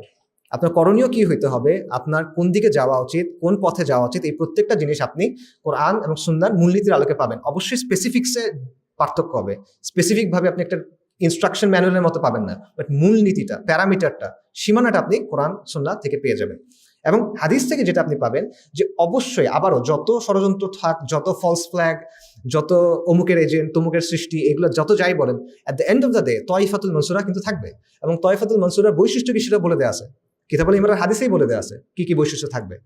আপনার করণীয় কি হইতে হবে, আপনার কোন দিকে যাওয়া উচিত, কোন পথে যাওয়া উচিত, এই প্রত্যেকটা জিনিস আপনি কোরআন এবং সুন্নাহর মূলনীতির আলোকে পাবেন। অবশ্যই স্পেসিফিক্সে পার্থক্য হবে, স্পেসিফিকভাবে আপনি একটা ইনস্ট্রাকশন ম্যানুয়ালের মতো পাবেন না, বাট মূলনীতিটা, প্যারামিটারটা, সীমানাটা আপনি কোরআন সুন্নাহ থেকে পেয়ে যাবেন। এবং হাদিস থেকে যেটা আপনি পাবেন যে অবশ্যই আবারও যত ষড়যন্ত্র থাক, যত ফলস ফ্ল্যাগ, যত অমুকের এজেন্ট, তমুকের সৃষ্টি, এগুলো যত যাই বলেন, at the end of the day তয়ফাতুল মানসুরা কিন্তু থাকবে। এবং তয়ফাতুল মানসুরার বৈশিষ্ট্য কি সেটা বলে দেওয়া আছে, কিতাবুল ইমরান হাদিসেই বলে দেওয়া আছে কি কি বৈশিষ্ট্য থাকবে।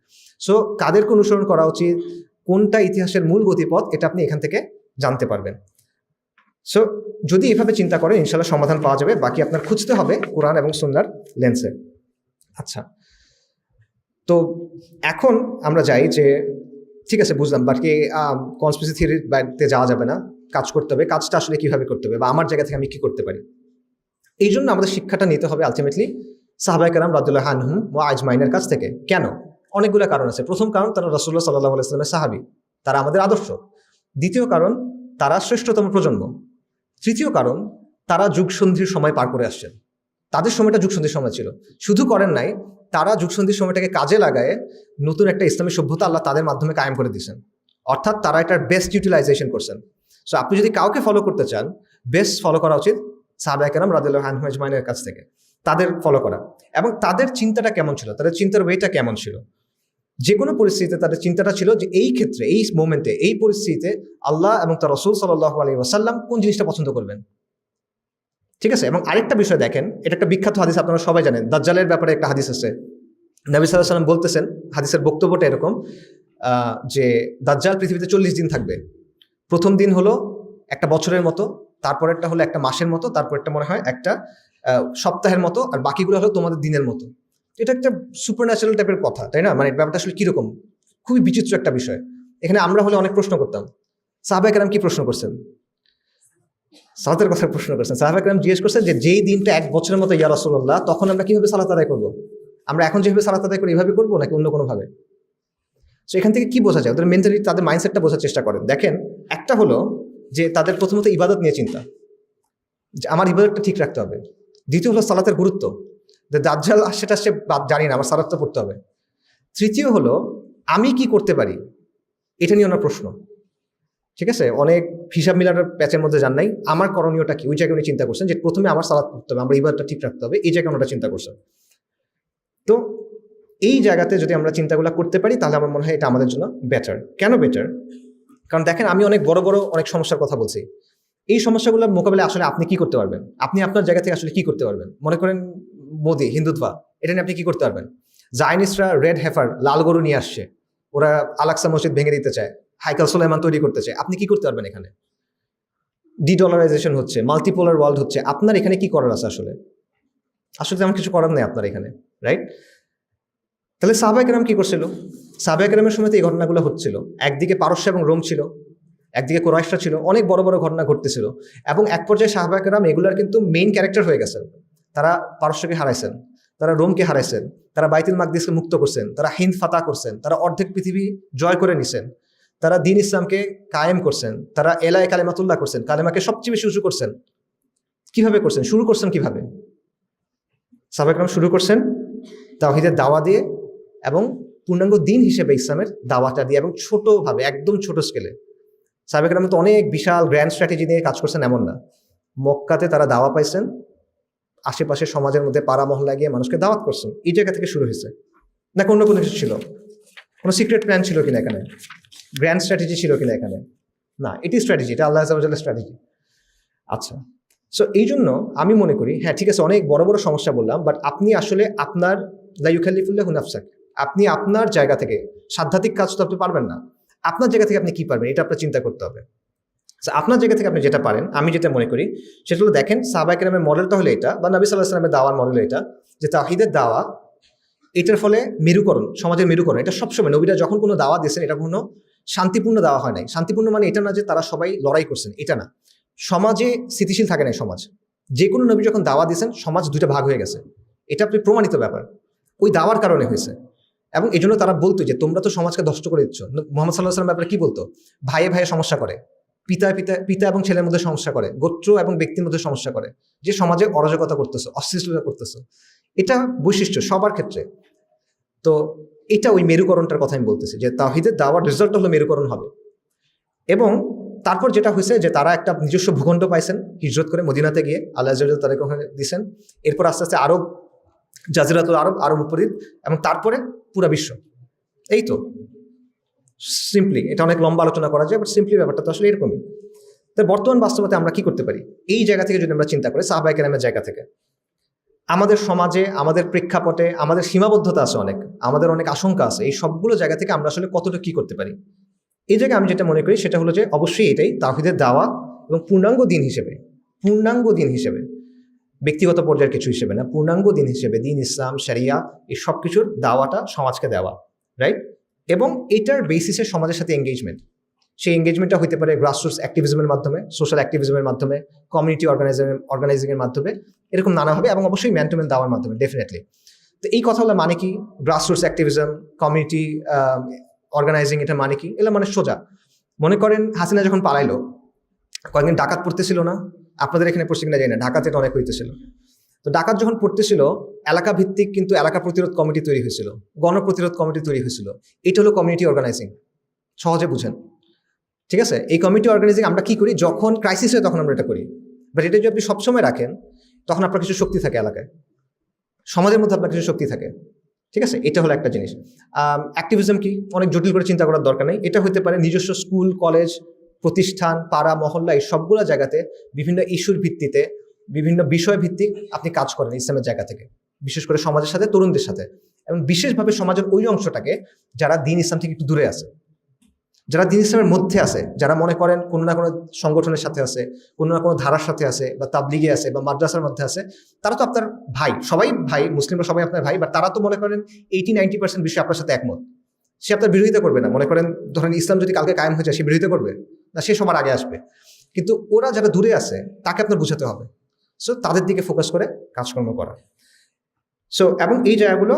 সো কাদেরকে অনুসরণ করা উচিত, কোনটা ইতিহাসের মূল গতিপথ, এটা আপনি এখান থেকে জানতে পারবেন। সো যদি এভাবে চিন্তা করেন, ইনশাল্লাহ সমাধান পাওয়া যাবে। বাকি আপনার খুঁজতে হবে কোরআন এবং সুন্নাহর লেন্সে। আচ্ছা, তো এখন আমরা যাই যে ঠিক আছে, বুঝলাম, বাকি কনস্পিরেসি থিওরির বাড়িতে যাওয়া যাবে না, কাজ করতে হবে। কাজটা আসলে কিভাবে করতে হবে, বা আমার জায়গা থেকে আমি কি করতে পারি? এই জন্য আমাদের শিক্ষাটা নিতে হবে আলটিমেটলি সাহাবায়ে কেরাম রাদিয়াল্লাহু আনহুম ওয়া আজমাইনের কাছ থেকে। কেন? অনেকগুলো কারণ আছে। প্রথম কারণ, তারা রাসূলুল্লাহ সাল্লাল্লাহু আলাইহি ওয়াসাল্লামের সাহাবী, তারা আমাদের আদর্শ। দ্বিতীয় কারণ, তারা শ্রেষ্ঠতম প্রজন্ম। তৃতীয় কারণ, তারা যুগসন্ধির সময় পার করে আসছেন, তাদের সময়টা যুগসন্ধির সময় ছিল। শুধু করেন নাই, তারা যুগসন্ধির সময়টাকে কাজে লাগায় নতুন একটা ইসলামী সভ্যতা আল্লাহ তাদের মাধ্যমে কায়েম করে দিয়েছেন। অর্থাৎ তারা এটার বেস্ট ইউটিলাইজেশন করছেন। সো আপনি যদি কাউকে ফলো করতে চান, বেস্ট ফলো করা উচিত সাহাবায়ে কেরাম রাদিয়াল্লাহু আনহুম আজমাইনের কাছ থেকে, তাদের ফলো করা। এবং তাদের চিন্তাটা কেমন ছিল, তাদের চিন্তার ওয়েটা কেমন ছিল, যে কোনো পরিস্থিতিতে তাদের চিন্তাটা ছিল যে এই ক্ষেত্রে, এই মোমেন্টে, এই পরিস্থিতিতে আল্লাহ এবং তার রাসূল সাল্লাল্লাহু আলাইহি ওয়াসাল্লাম কোন জিনিসটা পছন্দ করবেন। ঠিক আছে? এবং আরেকটা বিষয় দেখেন, এটা একটা বিখ্যাত হাদিস, আপনারা সবাই জানেন, দাজ্জালের ব্যাপারে একটা হাদিস আছে। নবী সাল্লাল্লাহু আলাইহি ওয়াসাল্লাম বলতেছেন, হাদিসের বক্তব্যটা এরকম যে দাজ্জাল পৃথিবীতে 40 দিন থাকবে। প্রথম দিন হলো একটা বছরের মতো, তারপরেরটা হলো একটা মাসের মতো, তারপরেরটা মনে হয় একটা সপ্তাহের মতো, আর বাকিগুলো হলো তোমাদের দিনের মতো। এটা একটা সুপার ন্যাচারাল টাইপের কথা, তাই না? মানে ব্যাপারটা আসলে কিরকম, খুবই বিচিত্র একটা বিষয়। এখানে আমরা হলে অনেক প্রশ্ন করতাম। সাহাবায়ে কেরাম কি প্রশ্ন করছেন? সালাতের কথা প্রশ্ন করছেন। সাহাবায়ে কেরাম জিজ্ঞেস করছেন যে যেই দিনটা এক বছরের মতো ইয়া রাসূলুল্লাহ, তখন আমরা কিভাবে সালাত আদায় করবো? আমরা এখন যেভাবে সালাত আদায় করি এভাবে করবো, নাকি অন্য কোনোভাবে? সো এখান থেকে কি বোঝা যায়, ওদের মেন্টালিটি, তাদের মাইন্ডসেটটা বোঝার চেষ্টা করেন। দেখেন, একটা হলো যে তাদের প্রথমত ইবাদত নিয়ে চিন্তা, যে আমার ইবাদতটা ঠিক রাখতে হবে। দ্বিতীয় হলো সালাতের গুরুত্ব, দাজ্জাল সেটা সে জানি না, আমার সালাত তো পড়তে হবে। তৃতীয় হলো আমি কি করতে পারি, এটা নিয়ে ওনার প্রশ্ন। ঠিক আছে, অনেক হিসাব মিলানোর প্যাচের মধ্যে যান নাই, আমার করণীয়টা কি ওই জায়গায় উনি চিন্তা করছেন, যে প্রথমে আমার সালাত পড়তে হবে, আমার ইবাদতটা ঠিক রাখতে হবে, এই জায়গায় ওনারা চিন্তা করছেন। তো এই জায়গাতে যদি আমরা চিন্তাগুলো করতে পারি তাহলে আমার মনে হয় এটা আমাদের জন্য বেটার। কেন বেটার? কারণ দেখেন, আমি অনেক বড় বড় অনেক সমস্যার কথা বলছি। এই সমস্যাগুলোর মোকাবিলায় আসলে আপনি কি করতে পারবেন, আপনি আপনার জায়গা থেকে আসলে কি করতে পারবেন? মনে করেন মোদি, হিন্দুত্বা, এটা নিয়ে আপনি কি করতে পারবেন? জায়নিস্টরা রেড হেফার, লাল গরু নিয়ে আসছে, ওরা আলাক্সা মসজিদ ভেঙে দিতে চায়, হাইকাল সুলাইমান তৈরি করতে চায়, আপনি কি করতে পারবেন? এখানে ডিডলারাইজেশন হচ্ছে, মাল্টিপোলার ওয়ার্ল্ড হচ্ছে, আপনার এখানে কি করার আছে? আসলে তেমন কিছু করার নেই আপনার এখানে, রাইট? তাহলে সাহাবায়ে কেরাম কি করছিল? সাহাবায়ে কেরামের সময় তো এই ঘটনাগুলো হচ্ছিল। একদিকে পারস্য এবং রোম ছিল, একদিকে কুরাইশরা ছিল, অনেক বড় বড় ঘটনা ঘটতেছিল, এবং এক পর্যায়ে সাহাবায়ে কেরাম এগুলার কিন্তু মেইন ক্যারেক্টার হয়ে গেছেন। তারা পারস্যকে হারাইছেন, তারা রোমকে হারাইছেন, তারা বাইতুল মাকদিসকে মুক্ত করছেন, তারা হিন্দ ফাতা করছেন, তারা অর্ধেক পৃথিবী জয় করে নিছেন, তারা দ্বীন ইসলামকে কায়েম করছেন, তারা এলায়ে কালেমাতুল্লাহ করছেন, কালেমাকে সবচেয়ে বেশি উঁচু করছেন। কিভাবে করছেন? শুরু করছেন কিভাবে? সাহাবায়ে কেরাম শুরু করছেন তাওহীদের দাওয়া দিয়ে, এবং পূর্ণাঙ্গ দিন হিসেবে ইসলামের দাওয়াটা দিয়ে, এবং ছোটভাবে, একদম ছোট স্কেলে। সাহাবায়ে কেরাম তো অনেক বিশাল গ্র্যান্ড স্ট্র্যাটেজি নিয়ে কাজ করছেন এমন না। মক্কাতে তারা দাওয়া পাইছেন, আশেপাশের সমাজের মধ্যে পাড়া মহল্লা গিয়ে মানুষকে দাওয়াত করছেন, এই জায়গা থেকে শুরু হয়েছে। নাকি অন্য কোনো কিছু ছিল? কোনো সিক্রেট প্ল্যান ছিল কিনা এখানে? গ্র্যান্ড স্ট্র্যাটেজি ছিল কিনা এখানে? না, এটি স্ট্র্যাটেজি, এটা আল্লাহ আযজা ওয়া জাল্লার স্ট্র্যাটেজি। আচ্ছা, সো এই জন্য আমি মনে করি, হ্যাঁ ঠিক আছে, অনেক বড় বড় সমস্যা বললাম, বাট আপনি আসলে আপনার লা ইউকাল্লিফুল্লাহু নাফসাক, আপনি আপনার জায়গা থেকে সাধ্যাত্মিক কাজ তো আপনি পারবেন না, আপনার জায়গা থেকে আপনি কি পারবেন এটা আপনার চিন্তা করতে হবে। আপনার জায়গা থেকে আপনি যেটা পারেন, আমি যেটা মনে করি সেটা হলো, দেখেন সাহাবায়ে কেরামের মডেলটা হলো এটা, বা নবী সাল্লাল্লাহু আলাইহি ওয়াসাল্লামের দাওয়ার মডেল এটা, যে তাওহীদের দাওয়া, এটার ফলে মেরুকরণ, সমাজের মেরুকরণ। এটা সবসময় নবীরা যখন কোনো দাওয়া দিয়েছেন, এটা কোনো শান্তিপূর্ণ দাওয়া হয় নাই। শান্তিপূর্ণ মানে এটা না যে তারা সবাই লড়াই করছেন, এটা না। সমাজে স্থিতিশীল থাকে নাই সমাজ। যে কোনো নবী যখন দাওয়া দিয়েছেন, সমাজ দুইটা ভাগ হয়ে গেছে, এটা আপনি প্রমাণিত ব্যাপার, ওই দাওয়ার কারণে হয়েছে। এবং এই জন্য তারা বলতো যে তোমরা তো সমাজকে নষ্ট করে দিচ্ছ। মুহাম্মদ সাল্লাল্লাহু আলাইহি ওয়াসাল্লাম ব্যাপারে কি বলতো? ভাইয়ে ভাইয়ে সমস্যা করে, পিতা এবং ছেলের মধ্যে সমস্যা করে, গোত্র এবং ব্যক্তির মধ্যে সমস্যা করে, যে সমাজে অরাজকতা করতেছো, অশ্লীলতা করতেছো। এটা বৈশিষ্ট্য সবার ক্ষেত্রে। তো এটা ওই মেরুকরণটার কথা আমি বলতেছি, যে তাওহীদের দাওয়ার রেজাল্ট হলো মেরুকরণ হবে। এবং তারপর যেটা হয়েছে, যে তারা একটা নিজস্ব ভূখণ্ড পাইছেন হিজরত করে মদিনাতে গিয়ে, আল্লাহ আযজা ওয়া জাল্লা তাদেরকে ওখানে দিয়েছেন। এরপর আস্তে আস্তে আরব, জাজিরাতুল আরব, আরব উপদ্বীপ, এবং তারপরে পুরা বিশ্ব। এই তো সিম্পলি, এটা অনেক লম্বা আলোচনা করা যায়, বাট সিম্পলি ব্যাপারটা তো আসলে এরকমই। তো বর্তমান বাস্তবতা আমরা কি করতে পারি? এই জায়গা থেকে যদি আমরা চিন্তা করি, সাহাবায়ে কেরামের জায়গা থেকে, আমাদের সমাজে, আমাদের প্রেক্ষাপটে আমাদের সীমাবদ্ধতা আছে অনেক, আমাদের অনেক আশঙ্কা আছে, এই সবগুলো জায়গা থেকে আমরা আসলে কতটা কি করতে পারি? এই জায়গায় আমি যেটা মনে করি সেটা হলো যে অবশ্যই এটাই তাওহীদের দাওয়া, এবং পূর্ণাঙ্গ দিন হিসেবে, ব্যক্তিগত পর্যায়ের কিছু হিসেবে না, পূর্ণাঙ্গ দিন হিসেবে, দিন ইসলাম, শরিয়া, এই সব কিছুর দাওয়াটা সমাজকে দেওয়া, রাইট? এবং এটার বেসিসে সমাজের সাথে এঙ্গেজমেন্ট। সেই এঙ্গেজমেন্টটা হতে পারে গ্রাসরুটস অ্যাক্টিভিজমের মাধ্যমে, সোশ্যাল অ্যাক্টিভিজমের মাধ্যমে, কমিউনিটি অর্গানাইজিংয়ের মাধ্যমে, এরকম নানাভাবে, এবং অবশ্যই ম্যান টু ম্যান দাওয়ার মাধ্যমে, ডেফিনেটলি। তো এই কথা হলো মানে কি? গ্রাসরুটস অ্যাক্টিভিজম, কমিউনিটি অর্গানাইজিং, এটা মানে কি? এগুলো মানে সোজা। মনে করেন হাসিনা যখন পালাইলো, কয়েকদিন ডাকাত পড়তেছিল না? আপনাদের এখানে পড়ছে কিনা জানি না, ঢাকাতে এটা অনেক হইতেছিল। তো ডাকাত যখন পড়তেছিল, এলাকা ভিত্তিক কিন্তু এলাকা প্রতিরোধ কমিটি তৈরি হয়েছিল, গণপ্রতিরোধ কমিটি তৈরি হয়েছিল। এটা হলো কমিউনিটি অর্গানাইজিং, সহজে বুঝেন। ঠিক আছে, এই কমিউনিটি অর্গানাইজিং আমরা কি করি? যখন ক্রাইসিস হয় তখন আমরা এটা করি, বাট এটা যদি আপনি সবসময় রাখেন, তখন আপনার কিছু শক্তি থাকে এলাকায়, সমাজের মধ্যে আপনার কিছু শক্তি থাকে। ঠিক আছে, এটা হলো একটা জিনিস। অ্যাক্টিভিজম কি? অনেক জটিল করে চিন্তা করার দরকার নেই। এটা হতে পারে নিজস্ব স্কুল, কলেজ, প্রতিষ্ঠান, পাড়া, মহল্লা, এই সবগুলো জায়গাতে বিভিন্ন ইস্যুর ভিত্তিতে, বিভিন্ন বিষয় ভিত্তিক আপনি কাজ করেন ইসলামের জায়গা থেকে, বিশেষ করে সমাজের সাথে, তরুণদের সাথে, এবং বিশেষভাবে সমাজের ওই অংশটাকে যারা দিন ইসলাম থেকে একটু দূরে আছে, যারা দিন ইসলামের মধ্যে আছে, যারা মনে করেন কোনো না কোনো সংগঠনের সাথে আছে, কোনো না কোনো ধারার সাথে আছে, বা তাবলিগে আছে, বা মাদ্রাসার মধ্যে আছে, তারা তো আপনার ভাই, সবাই ভাই, মুসলিমরা সবাই আপনার ভাই, বা তারা তো মনে করেন 80-90% বিষয়ে আপনার সাথে একমত। সে আপনার বিরোধিতা করবে না। মনে করেন ধরেন ইসলাম যদি কালকে কায়েম হয়ে যায়, সে বিরোধিতা করবে না, সে সবার আগে আসবে। কিন্তু ওরা যারা দূরে আছে তাকে আপনার বুঝাতে হবে। সো তাদের দিকে ফোকাস করে কাজকর্ম করা। সো এবং এই জায়গাগুলো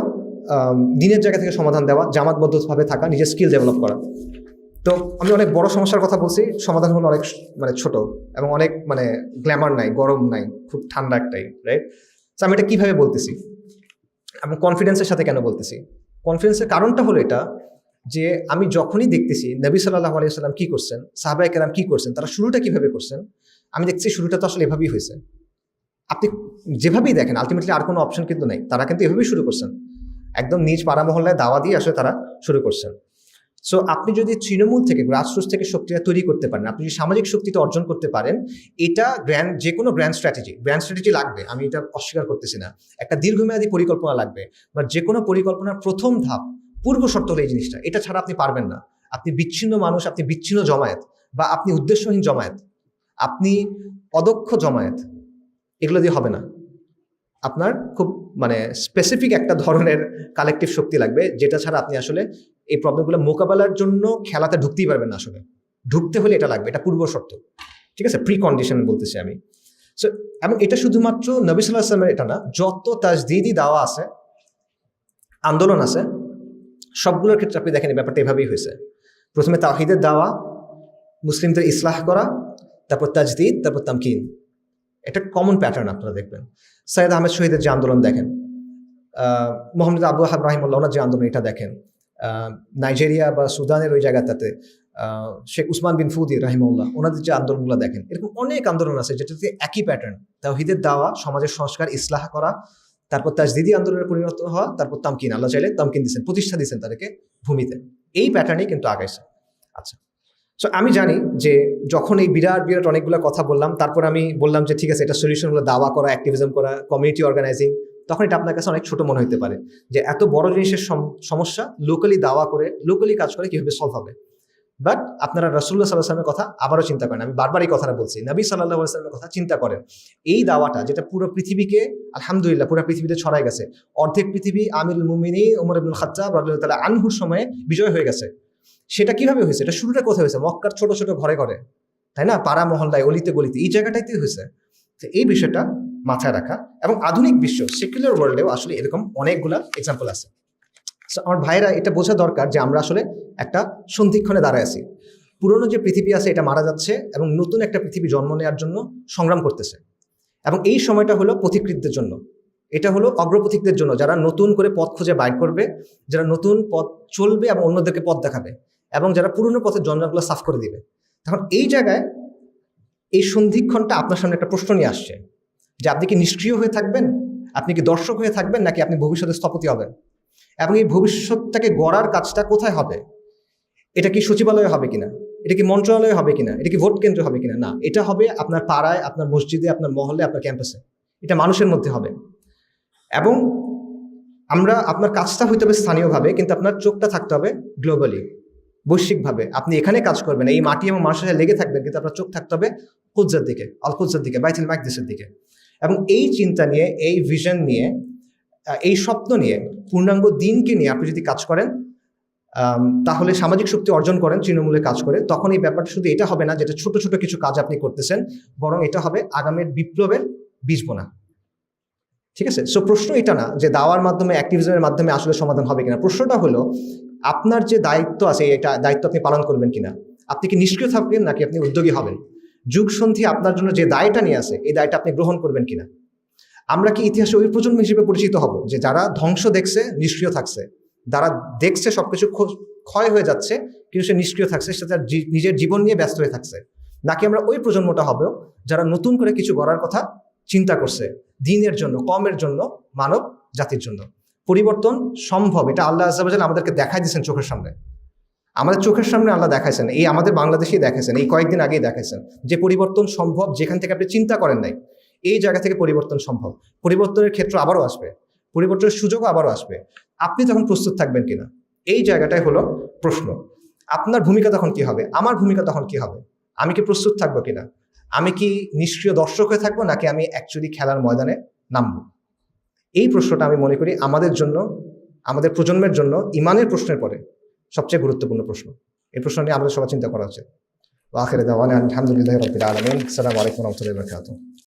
দিনের জায়গা থেকে সমাধান দেওয়া, জামাতবদ্ধভাবে থাকা, নিজের স্কিল ডেভেলপ করা। তো আমি অনেক বড় সমস্যার কথা বলছি, সমাধান হলো অনেক ছোট, এবং অনেক গ্ল্যামার নাই, গরম নাই, খুব ঠান্ডা একটাই, রাইট? তো আমি এটা কিভাবে বলতেছি? এবং কনফিডেন্সের সাথে কেন বলতেছি, কনফিডেন্সের কারণটা হলো এটা যে আমি যখনই দেখতেছি নবী সাল্লাল্লাহু আলাইহি ওয়াসাল্লাম কি করছেন, সাহাবায়ে কেরাম কি করছেন, তারা শুরুটা কিভাবে করছেন, আমি দেখছি শুরুটা তো আসলে এভাবেই হয়েছে। আপনি যেভাবেই দেখেন আলটিমেটলি আর কোনো অপশন কিন্তু নাই, তারা কিন্তু এভাবেই শুরু করছেন, একদম নিজ পাড়া মহল্লায় দাওয়া দিয়ে আসলে তারা শুরু করছেন। সো আপনি যদি তৃণমূল থেকে গ্রাসরুটস থেকে শক্তিটা তৈরি করতে পারেন, আপনি যদি সামাজিক শক্তিটা অর্জন করতে পারেন, এটা যে কোনো গ্র্যান্ড স্ট্র্যাটেজি লাগবে, আমি এটা অস্বীকার করতেছি না। একটা দীর্ঘমেয়াদী পরিকল্পনা লাগবে, বা যে কোনো পরিকল্পনার প্রথম ধাপ পূর্ব শর্ত হলো এই জিনিসটা, এটা ছাড়া আপনি পারবেন না। আপনি বিচ্ছিন্ন মানুষ, আপনি বিচ্ছিন্ন জমায়েত, বা আপনি উদ্দেশ্যহীন জমায়েত, আপনি অদক্ষ জমায়েত, এগুলো দিয়ে হবে না। আপনার খুব স্পেসিফিক একটা ধরনের কালেকটিভ শক্তি লাগবে, যেটা ছাড়া আপনি আসলে এই প্রবলেমগুলো মোকাবেলার জন্য খেলাতে ঢুকতেই পারবেন না। আসলে ঢুকতে হলে এটা লাগবে, এটা পূর্ব শর্ত, ঠিক আছে, প্রি কন্ডিশন বলতেছি আমি। সো এবং এটা শুধুমাত্র নবী সাল্লাল্লাহু আলাইহি ওয়াসাল্লামের এটা না, যত তাজদীদি দাওয়া আছে, আন্দোলন আছে, সবগুলোর ক্ষেত্রে আপনি দেখেন ব্যাপারটা এভাবেই হয়েছে। প্রথমে তাওহীদের দাওয়া, মুসলিমদের ইসলাহ করা, তারপর তাজদীদ, তারপর তামকিন। এটা কমন প্যাটার্ন আপনারা দেখবেন। সৈয়দ আহমেদ শহীদের যে আন্দোলন দেখেন, মোহাম্মদ আবু ওয়াহাব রাহিমাহুল্লাহ ওনার যে আন্দোলন এটা দেখেন, নাইজেরিয়া বা সুদানের ওই জায়গাটাতে শেখ উসমান বিন ফুদি রাহিমাহুল্লাহ ওনাদের যে আন্দোলনগুলো দেখেন, এরকম অনেক আন্দোলন আছে যেটাতে একই প্যাটার্ন, তাওহীদের দাওয়া, সমাজের সংস্কার, ইসলাহ করা, তারপর তাজদীদি আন্দোলনে পরিণত হওয়া, তারপর তামকিন, আল্লাহ চাইলে তামকিন দিচ্ছেন, প্রতিষ্ঠা দিচ্ছেন তাদেরকে ভূমিতে। এই প্যাটার্নেই কিন্তু আগাইছে। আচ্ছা, সো আমি জানি যে যখন এই বিরাট বিরাট অনেকগুলো কথা বললাম, তারপর আমি বললাম যে ঠিক আছে, এটা সলিউশন হলো দাওয়া করা, অ্যাক্টিভিজম করা, কমিউনিটি অর্গানাইজিং, তখন এটা আপনার কাছে অনেক ছোট মনে হতে পারে যে এত বড় জিনিসের সমস্যা লোকালি দাওয়া করে, লোকালি কাজ করে কিভাবে সলভ হবে। বাট আপনারা রাসূলুল্লাহ সাল্লাল্লাহু আলাইহি ওয়াসাল্লামের কথা আবারও চিন্তা করেন, আমি বারবার এই কথাটা বলছি, নবী সাল্লাল্লাহু আলাইহি ওয়াসাল্লামের কথা চিন্তা করেন। এই দাওয়াটা যেটা পুরো পৃথিবীকে, আলহামদুলিল্লাহ পুরো পৃথিবীতে ছড়াই গেছে, অর্ধেক পৃথিবী আমিরুল মুমিনিন ওমর ইবনুল খাত্তাব রাদিয়াল্লাহু তাআলা আনহুর সময়ে বিজয় হয়ে গেছে। সেটা কিভাবে হয়েছে? এটা শুরুটা কোথায় হয়েছে? মক্কার ছোট ছোট ঘরে ঘরে, তাই না, পাড়া মহল্লায়, অলিতে গলিতে, এই জায়গাটাইতে হয়েছে। তো এই বিষয়টা মাথায় রাখা, এবং আধুনিক বিশ্ব সেকুলার ওয়ার্ল্ডেও আসলে এরকম অনেকগুলা এক্সাম্পল আছে। সো আমার ভাইরা এটা বোঝা দরকার যে আমরা আসলে একটা সন্ধিক্ষণে দাঁড়ায় আছি। পুরনো যে পৃথিবী আছে এটা মারা যাচ্ছে, এবং নতুন একটা পৃথিবী জন্ম নেওয়ার জন্য সংগ্রাম করতেছে। এবং এই সময়টা হলো পথিকৃতদের জন্য, এটা হলো অগ্রপথিকদের জন্য, যারা নতুন করে পথ খুঁজে বাইর করবে, যারা নতুন পথ চলবে এবং অন্যদেরকে পথ দেখাবে, এবং যারা পুরনো পথের জঞ্জালগুলো সাফ করে দিবে। তখন এই জায়গায় এই সন্ধিক্ষণটা আপনার সামনে একটা প্রশ্ন নিয়ে আসছে যে আপনি কি নিষ্ক্রিয় হয়ে থাকবেন, আপনি কি দর্শক হয়ে থাকবেন, নাকি আপনি ভবিষ্যতে স্থপতি হবেন। এবং এই ভবিষ্যৎটাকে গড়ার কাজটা কোথায় হবে? এটা কি সচিবালয়ে হবে কিনা, এটা কি মন্ত্রণালয়ে হবে কিনা, এটা কি ভোট কেন্দ্রে হবে কিনা? না, এটা হবে আপনার পাড়ায়, আপনার মসজিদে, আপনার মহল্লে, আপনার ক্যাম্পাসে, এটা মানুষের মধ্যে হবে। এবং আপনার কাজটা হইতে হবে স্থানীয়ভাবে, কিন্তু আপনার চোখটা থাকতে হবে গ্লোবালি, বৈশ্বিকভাবে। আপনি এখানে কাজ করবেন, এই মাটি এবং মানুষের সাথে লেগে থাকবেন, কিন্তু আপনার চোখ থাকতে হবে কুদসের দিকে, আল কুদসের দিকে, বাইতুল মাকদিসের দিকে। এবং এই চিন্তা নিয়ে, এই ভিশন নিয়ে, এই স্বপ্ন নিয়ে, পূর্ণাঙ্গ দিনকে নিয়ে আপনি যদি কাজ করেন, তাহলে সামাজিক শক্তি অর্জন করেন তৃণমূলে কাজ করে, তখন এই ব্যাপারটা শুধু এটা হবে না যেটা ছোট ছোট কিছু কাজ আপনি করতেছেন, বরং এটা হবে আগামীর বিপ্লবের বীজ বোনা। ঠিক আছে? সো প্রশ্ন এটা না যে দাওয়ার মাধ্যমে, অ্যাক্টিভিজমের মাধ্যমে আসলে সমাধান হবে কিনা। প্রশ্নটা হলো আপনার যে দায়িত্ব আছে, এটা দায়িত্ব আপনি পালন করবেন কিনা। আপনি কি নিষ্ক্রিয় থাকবেন, নাকি আপনি উদ্যোগী হবেন। যুগ সন্ধি আপনার জন্য যে দায়টা নিয়ে আসে, এই দায়টা আপনি গ্রহণ করবেন কিনা। আমরা কি ইতিহাসে ওই প্রজন্ম হিসেবে পরিচিত হব যে যারা ধ্বংস দেখছে, নিষ্ক্রিয় থাকছে, যারা দেখছে সবকিছু ক্ষয় হয়ে যাচ্ছে, কিন্তু সে নিষ্ক্রিয় থাকছে, সে তার নিজের জীবন নিয়ে ব্যস্ত হয়ে থাকছে। নাকি আমরা ওই প্রজন্মটা হবে যারা নতুন করে কিছু গড়ার কথা চিন্তা করছে, দ্বীনের জন্য, কওমের জন্য, মানব জাতির জন্য। পরিবর্তন সম্ভব, এটা আল্লাহ আযজা ওয়া জাল্লা আমাদেরকে দেখাই দিয়েছেন চোখের সামনে। আমাদের চোখের সামনে আল্লাহ দেখাইছেন, এই আমাদের বাংলাদেশেই দেখাইছেন, এই কয়েকদিন আগেই দেখাইছেন যে পরিবর্তন সম্ভব, যেখান থেকে আপনি চিন্তা করেন নাই, এই জায়গা থেকে পরিবর্তন সম্ভব। পরিবর্তনের ক্ষেত্র আবারও আসবে, পরিবর্তনের সুযোগও আবারও আসবে। আপনি তখন প্রস্তুত থাকবেন কিনা, এই জায়গাটাই হলো প্রশ্ন। আপনার ভূমিকা তখন কি হবে, আমার ভূমিকা তখন কি হবে। আমি কি প্রস্তুত থাকবো কিনা, আমি কি নিষ্ক্রিয় দর্শক হয়ে থাকবো, নাকি আমি অ্যাকচুয়ালি খেলার ময়দানে নামবো। এই প্রশ্নটা আমি মনে করি আমাদের জন্য, আমাদের প্রজন্মের জন্য ঈমানের প্রশ্নের পরে সবচেয়ে গুরুত্বপূর্ণ প্রশ্ন। এই প্রশ্ন নিয়ে আমাদের সবার চিন্তা করা উচিত। ওয়া আখিরু দাওয়ানা আলহামদুলিল্লাহি রাব্বিল আলামিন। আসসালামু আলাইকুম ওয়া রাহমাতুল্লাহি ওয়া বারাকাতুহু।